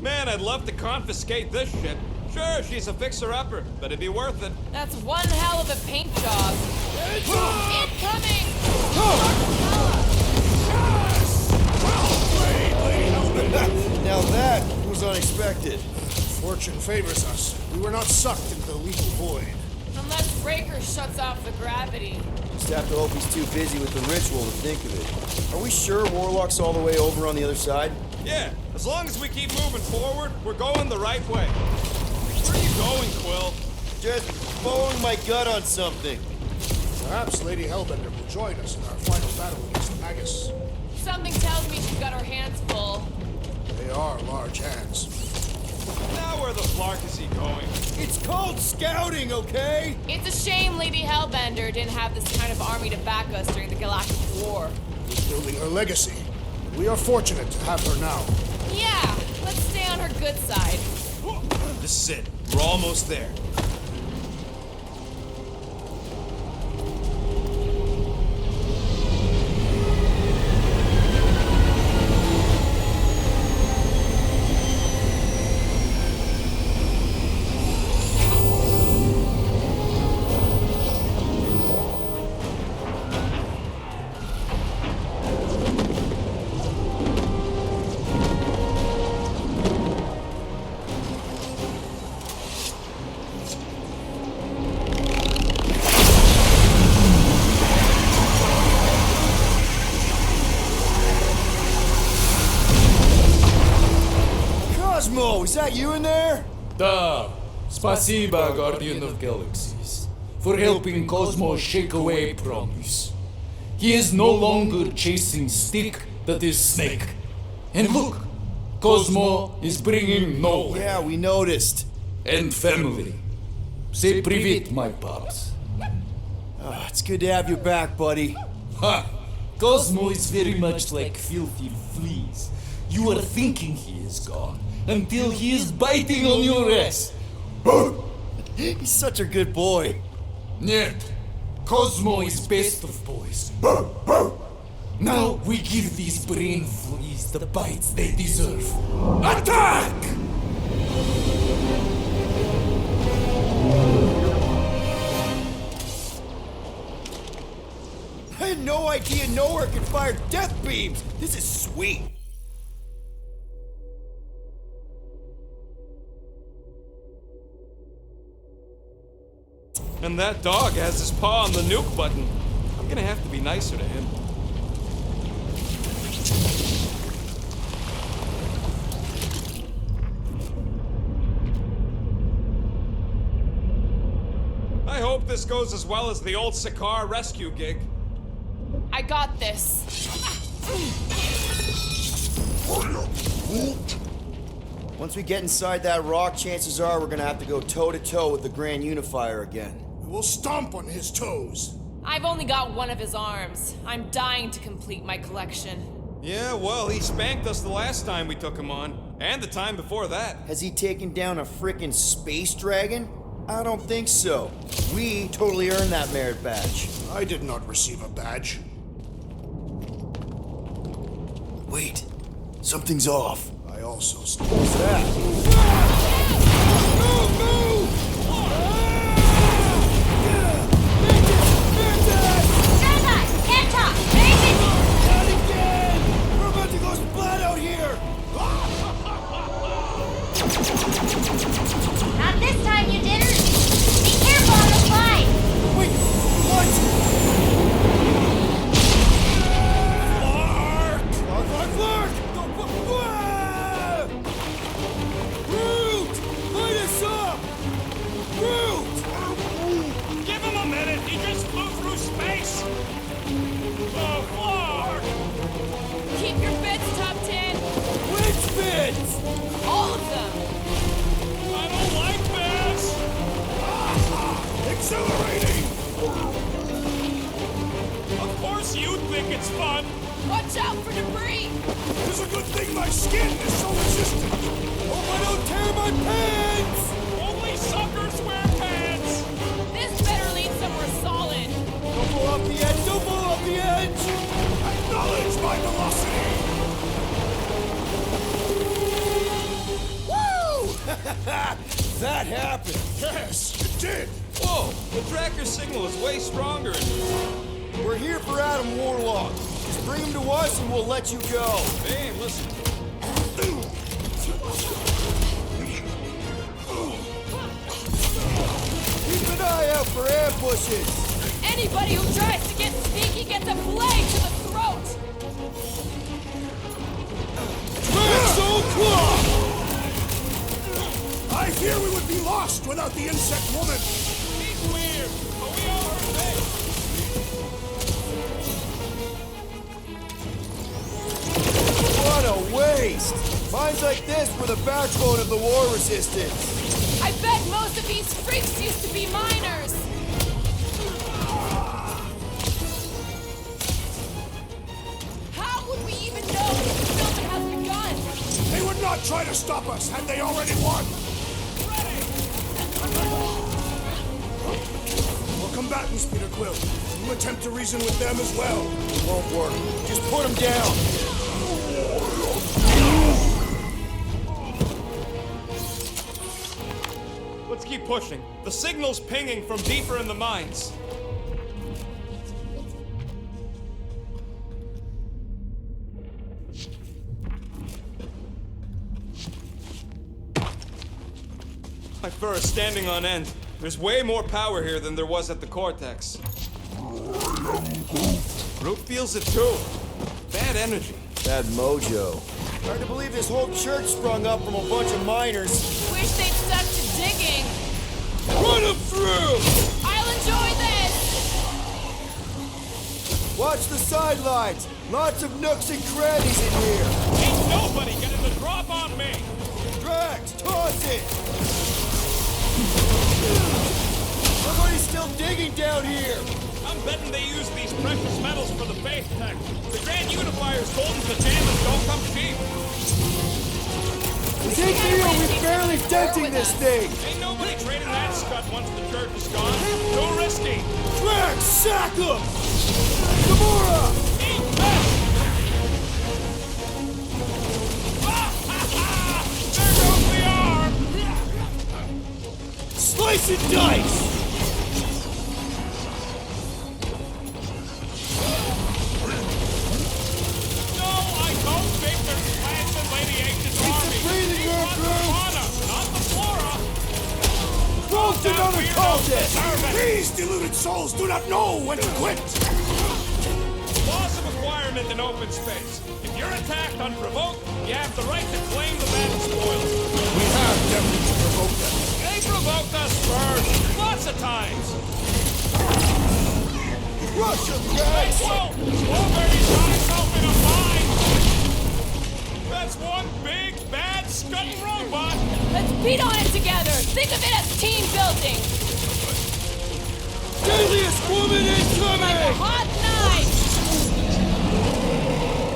Man, I'd love to confiscate this shit. Sure, she's a fixer-upper, but it'd be worth it. That's one hell of a paint job. Incoming! Now that was unexpected. Fortune favors us. We were not sucked into the lethal void. Unless Breaker shuts off the gravity. Just have to hope he's too busy with the ritual to think of it. Are we sure Warlock's all the way over on the other side? Yeah, as long as we keep moving forward, we're going the right way. Where are you going, Quill? Just following my gut on something. Perhaps Lady Hellbender will join us in our final battle against Magus. Something tells me she's got her hands full. They are large hands. Now where the flark is he going? It's called scouting, okay? It's a shame Lady Hellbender didn't have this kind of army to back us during the Galactic War. We're building her legacy. We are fortunate to have her now. Yeah, let's stay on her good side. This is it. We're almost there. Cosmo, is that you in there? Da, spasiba, Guardian of Galaxies, for helping Cosmo shake away promise. He is no longer chasing stick that is snake. And look, Cosmo is bringing nowhere. Yeah, we noticed. And family. Say привет, my pops. It's good to have you back, buddy. Ha! Cosmo is very much like filthy fleas. You are thinking he is gone until he is biting on your ass. He's such a good boy. Нет, Cosmo is best of boys. Now we give these brain fleas the bites they deserve. Attack! I had no idea nowhere could fire death beams. This is sweet. And that dog has his paw on the nuke button. I'm gonna have to be nicer to him. I hope this goes as well as the old Sakaar rescue gig. I got this. Once we get inside that rock, chances are we're gonna have to go toe-to-toe with the Grand Unifier again. We will stomp on his toes. I've only got one of his arms. I'm dying to complete my collection. Yeah, well, he spanked us the last time we took him on, and the time before that. Has he taken down a frickin' space dragon? I don't think so. We totally earned that merit badge. I did not receive a badge. Wait, something's off. I also What's that? Stand by! Can't talk! Very busy! Not again! We're about to go splat out here! Not this time, you didn't! Be careful on the slide! Wait, what? Flark! Flark, Flark, Flark! skin is so resistant! Hope I don't tear my pants! Only suckers wear pants! This better lead somewhere solid. Don't fall off the edge! Don't fall off the edge! Acknowledge my velocity! That happened! Yes, it did! Whoa! The tracker signal is way stronger in here. We're here for Adam Warlock. Just bring him to us and we'll let you go. Hey, listen. Keep an eye out for ambushes. Anybody who tries to get sneaky gets a blade to the throat. So close! I fear we would be lost without the insect woman! Be clear, but we all heard this. What a waste! Mines like this were the backbone of the war resistance. I bet most of these freaks used to be miners. How would we even know this building has begun? They would not try to stop us had they already won! We're combatants, Peter Quill. You attempt to reason with them as well. It won't work. Just put him down. Let's keep pushing. The signal's pinging from deeper in the mines. My fur is standing on end. There's way more power here than there was at the Cortex. Root feels it too. Bad energy. Bad mojo. Hard to believe this whole church sprung up from a bunch of miners. Wish they'd stuck to digging. Run him through! I'll enjoy this. Watch the sidelines. Lots of nooks and crannies in here. Ain't nobody getting the drop on me! Drax, toss it! Somebody's still digging down here! I'm betting they use these precious metals for the faith tech. The Grand Unifier's golden pajamas don't come cheap. Take me or we're barely denting this thing! Ain't nobody trading that scut once the church is gone. Too risky. Drax, sack him! Gamora! Eat this! There goes the arm! Slice and dice! No, I don't think there's plans in Lady H's army. breathing He room, wants the bro. fauna, not the flora. Close another cultist! These deluded souls do not know when to quit! Laws of acquirement in open space. If you're attacked unprovoked, you have the right to claim the battle spoils. We have definitely to provoke them. They provoked us first, lots of times. Rush him, Drax! Whoa! Strawberry's got himself in a mine! That's one big, bad, scutting robot! Let's beat on it together. Think of it as team building. Deadliest woman Like a incoming! hot knife.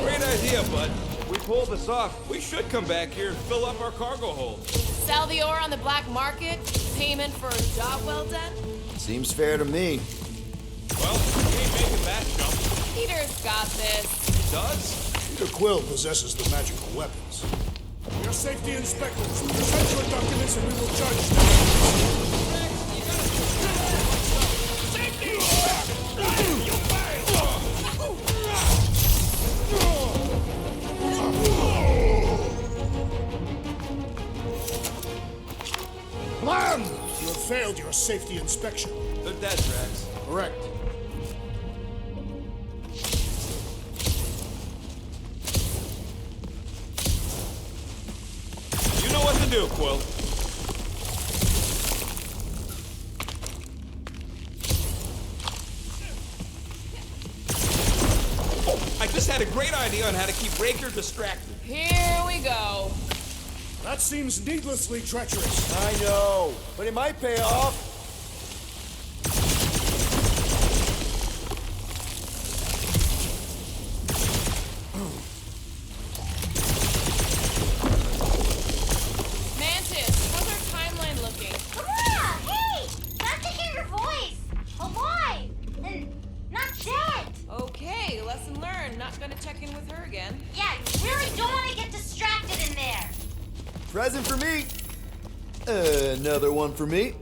Great idea, bud. We pull this off. We should come back here and fill up our cargo hold. Sell the ore on the black market. Payment for a job well done. Seems fair to me. Well, we ain't making that jump. Peter's got this. Does? Peter Quill possesses the magical weapons. We are safety inspectors. Present your documents and we will judge them. Safety! You failed! Blam! You have failed your safety inspection. They're dead, Drax. Correct. You know what to do, Quill. I just had a great idea on how to keep Raker distracted. Here we go. That seems needlessly treacherous. I know, but it might pay off. Present for me. Another one for me.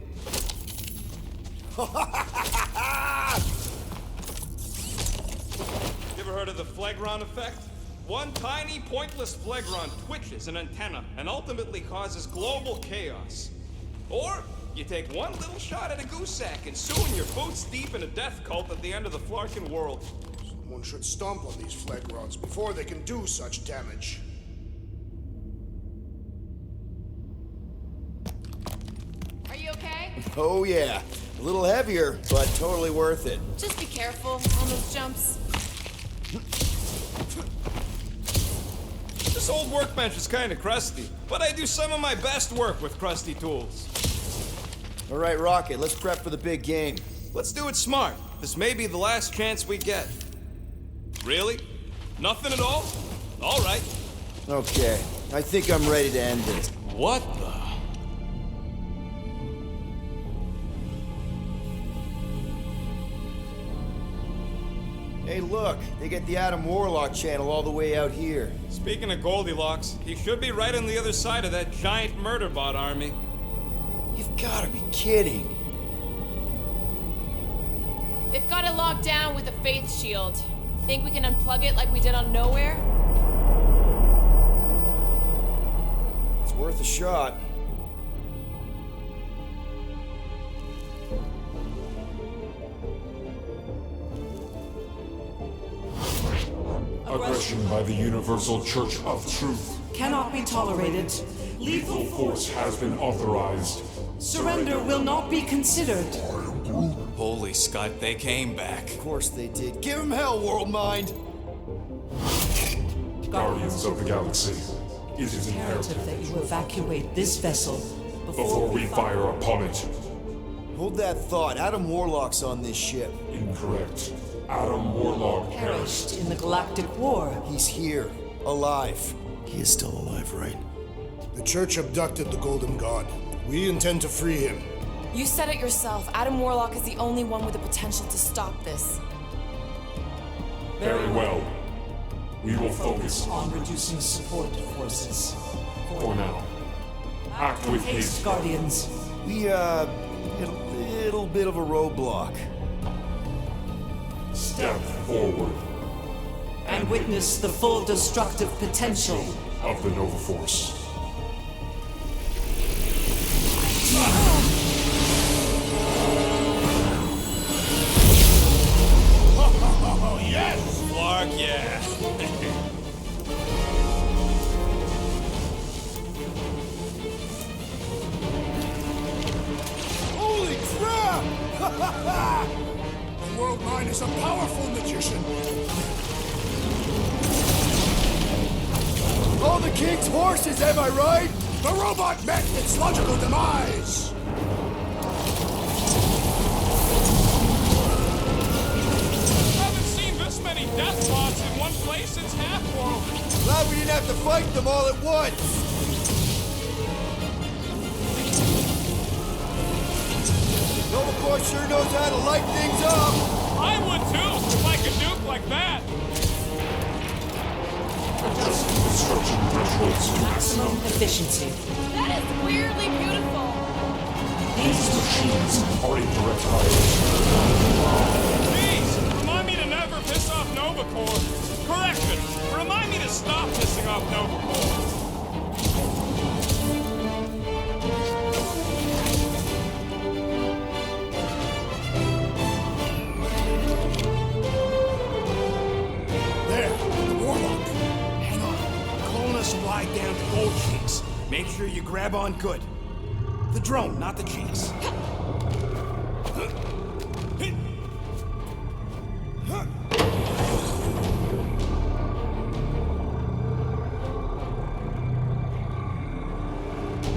You ever heard of the Phlegron effect? One tiny, pointless Phlegron twitches an antenna and ultimately causes global chaos. Or you take one little shot at a goose sack and soon you're boots deep in a death cult at the end of the Flarkin world. Someone should stomp on these Phlegrons before they can do such damage. Are you okay? Oh yeah, a little heavier, but totally worth it. Just be careful on those jumps. This old workbench is kind of crusty, but I do some of my best work with crusty tools. All right, Rocket, let's prep for the big game. Let's do it smart. This may be the last chance we get. Really? Nothing at all? All right. Okay, I think I'm ready to end this. What the? Hey, look, they get the Adam Warlock channel all the way out here. Speaking of Goldilocks, he should be right on the other side of that giant murder bot army. You've gotta be kidding. They've got it locked down with a faith shield. Think we can unplug it like we did on Nowhere? It's worth a shot. Aggression by the Universal Church of Truth. Cannot be tolerated. Lethal force has been authorized. Surrender will not be considered. Holy Scott, they came back. Of course they did. Give them hell, World Mind! Guardians of the Galaxy, it is Imperative imperative that you evacuate this vessel before we fire upon it. Hold that thought. Adam Warlock's on this ship. Incorrect. Adam Warlock perished in the Galactic War. He's here, alive. He is still alive, right? The Church abducted the Golden God. We intend to free him. You said it yourself. Adam Warlock is the only one with the potential to stop this. Very well. We will focus On reducing support forces. for now. Act with haste. Guardians. We, hit a little bit of a roadblock. Step forward And witness the full destructive potential. of the Nova Force. Oh, yes! Flark, yeah. Holy crap! The World Mind is a powerful magician. All the king's horses, am I right? The robot met its logical demise. Haven't seen this many death bots in one place since Half-World. Glad we didn't have to fight them all at once. Nova Corps sure knows how to light things up. I would too, if I could nuke like that. Adjusting destruction thresholds to Maximum efficiency. That is weirdly beautiful. These machines are in direct violation. Please, remind me to never piss off Nova Corps. Correction, remind me to stop pissing off Nova Corps. There, the Warlock. Hang on. Clone us and ride down to Gold Cheeks. Make sure you grab on good. The drone, not the cheeks.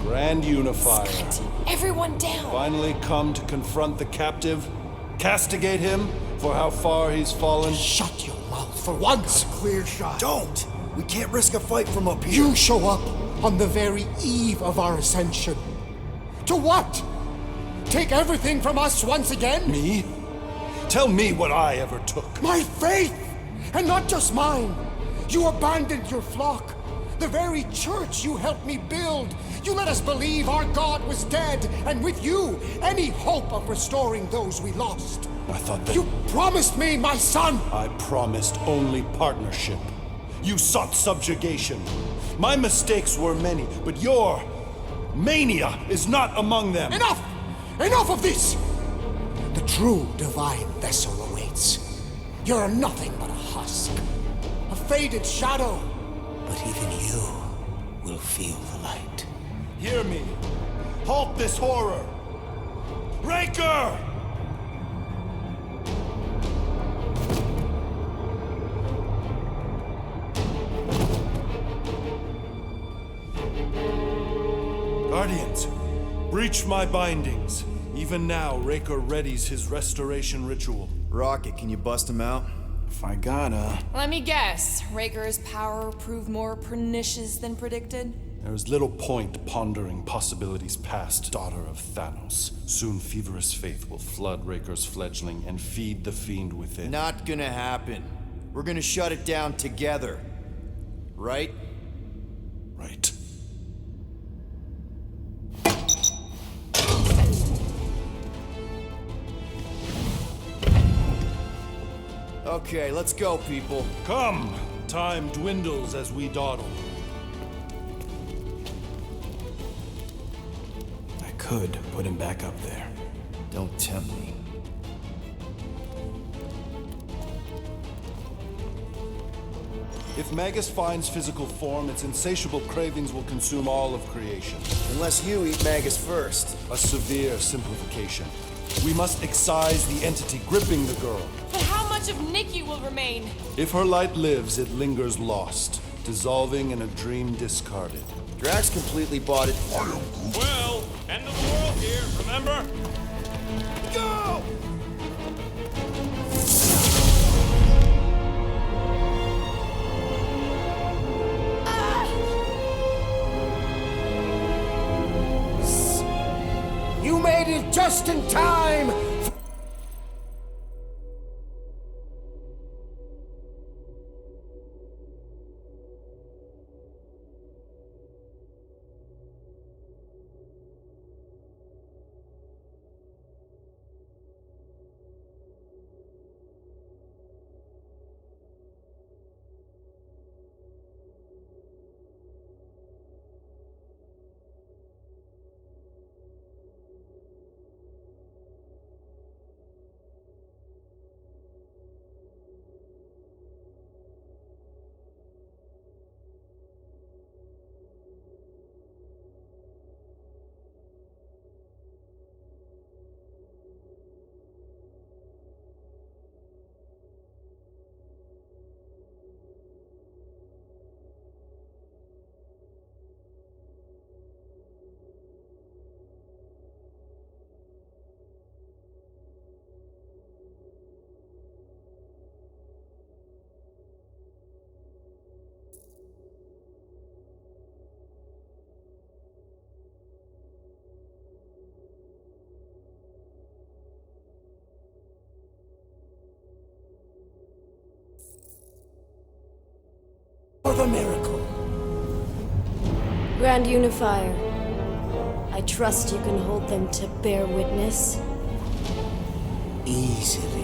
Grand Unifier. Everyone down. Finally come to confront the captive, castigate him for how far he's fallen. Shut your mouth for once. Clear shot. Don't! We can't risk a fight from up here. You show up on the very eve of our ascension. To what? Take everything from us once again? Me? Tell me what I ever took. My faith! And not just mine! You abandoned your flock, The very church you helped me build. You let us believe our God was dead, and with you, any hope of restoring those we lost. I thought that... You promised me my son! I promised only partnership. You sought subjugation. My mistakes were many, but your mania is not among them. Enough! Enough of this! The true divine vessel awaits. You're nothing but a husk, a faded shadow. But even you will feel the light. Hear me. Halt this horror. Raker! Guardians, breach my bindings. Even now, Raker readies his restoration ritual. Rocket, can you bust him out? If I gotta... Let me guess. Raker's power proved more pernicious than predicted? There is little point pondering possibilities past, daughter of Thanos. Soon feverous faith will flood Raker's fledgling and feed the fiend within. Not gonna happen. We're gonna shut it down together. Right? Right. Okay, let's go, people. Come! Time dwindles as we dawdle. I could put him back up there. Don't tempt me. If Magus finds physical form, its insatiable cravings will consume all of creation. Unless you eat Magus first. A severe simplification. We must excise the entity gripping the girl. But how much of Nikki will remain? If her light lives, it lingers lost, dissolving in a dream discarded. Drax completely bought it. Well, end of the world here, remember? Go! You made it just in time! For the miracle. Grand Unifier, I trust you can hold them to bear witness. Easily.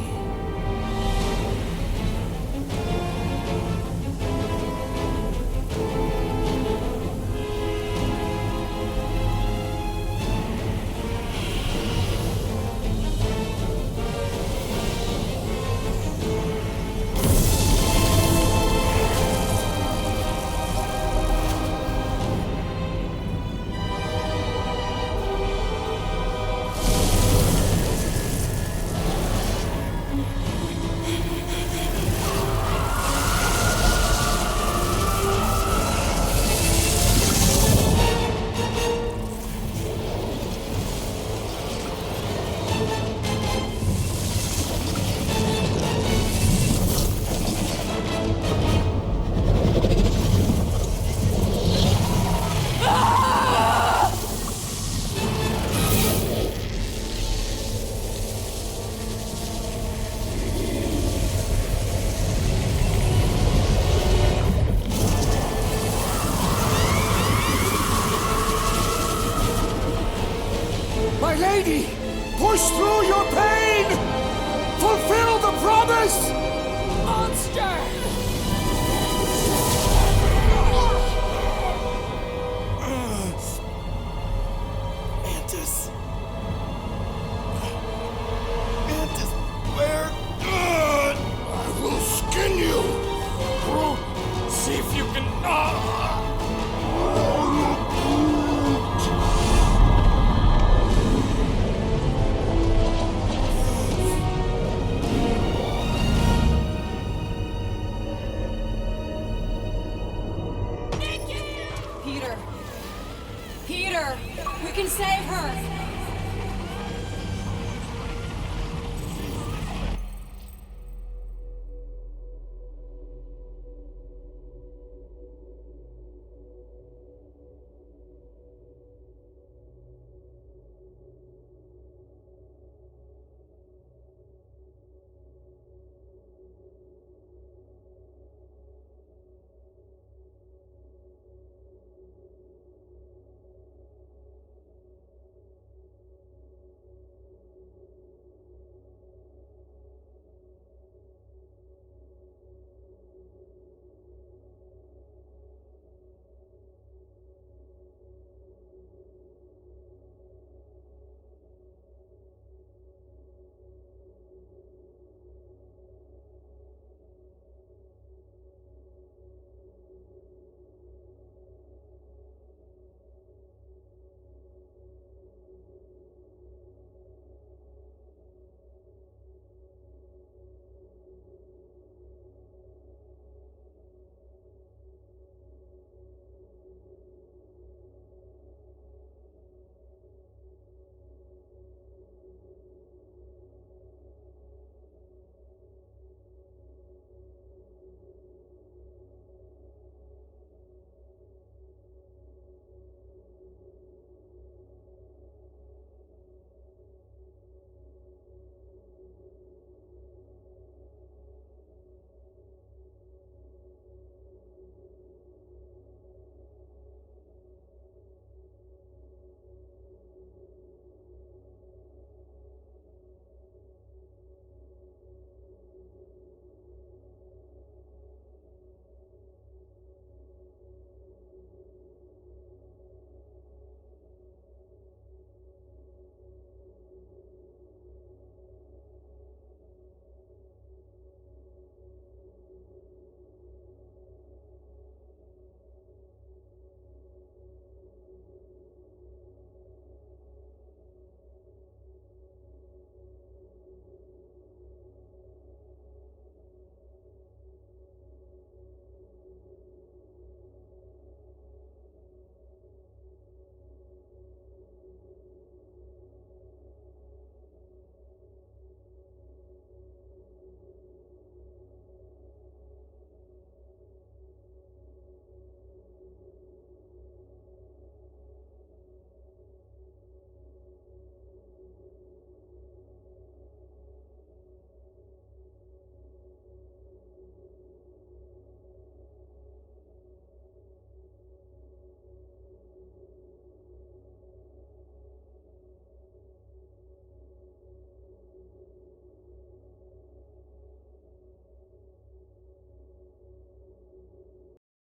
lady! Push through your pain! Fulfill the promise! Monster! Mantis. Mantis, where? I will skin you! See if you can. Peter! Peter! We can save her!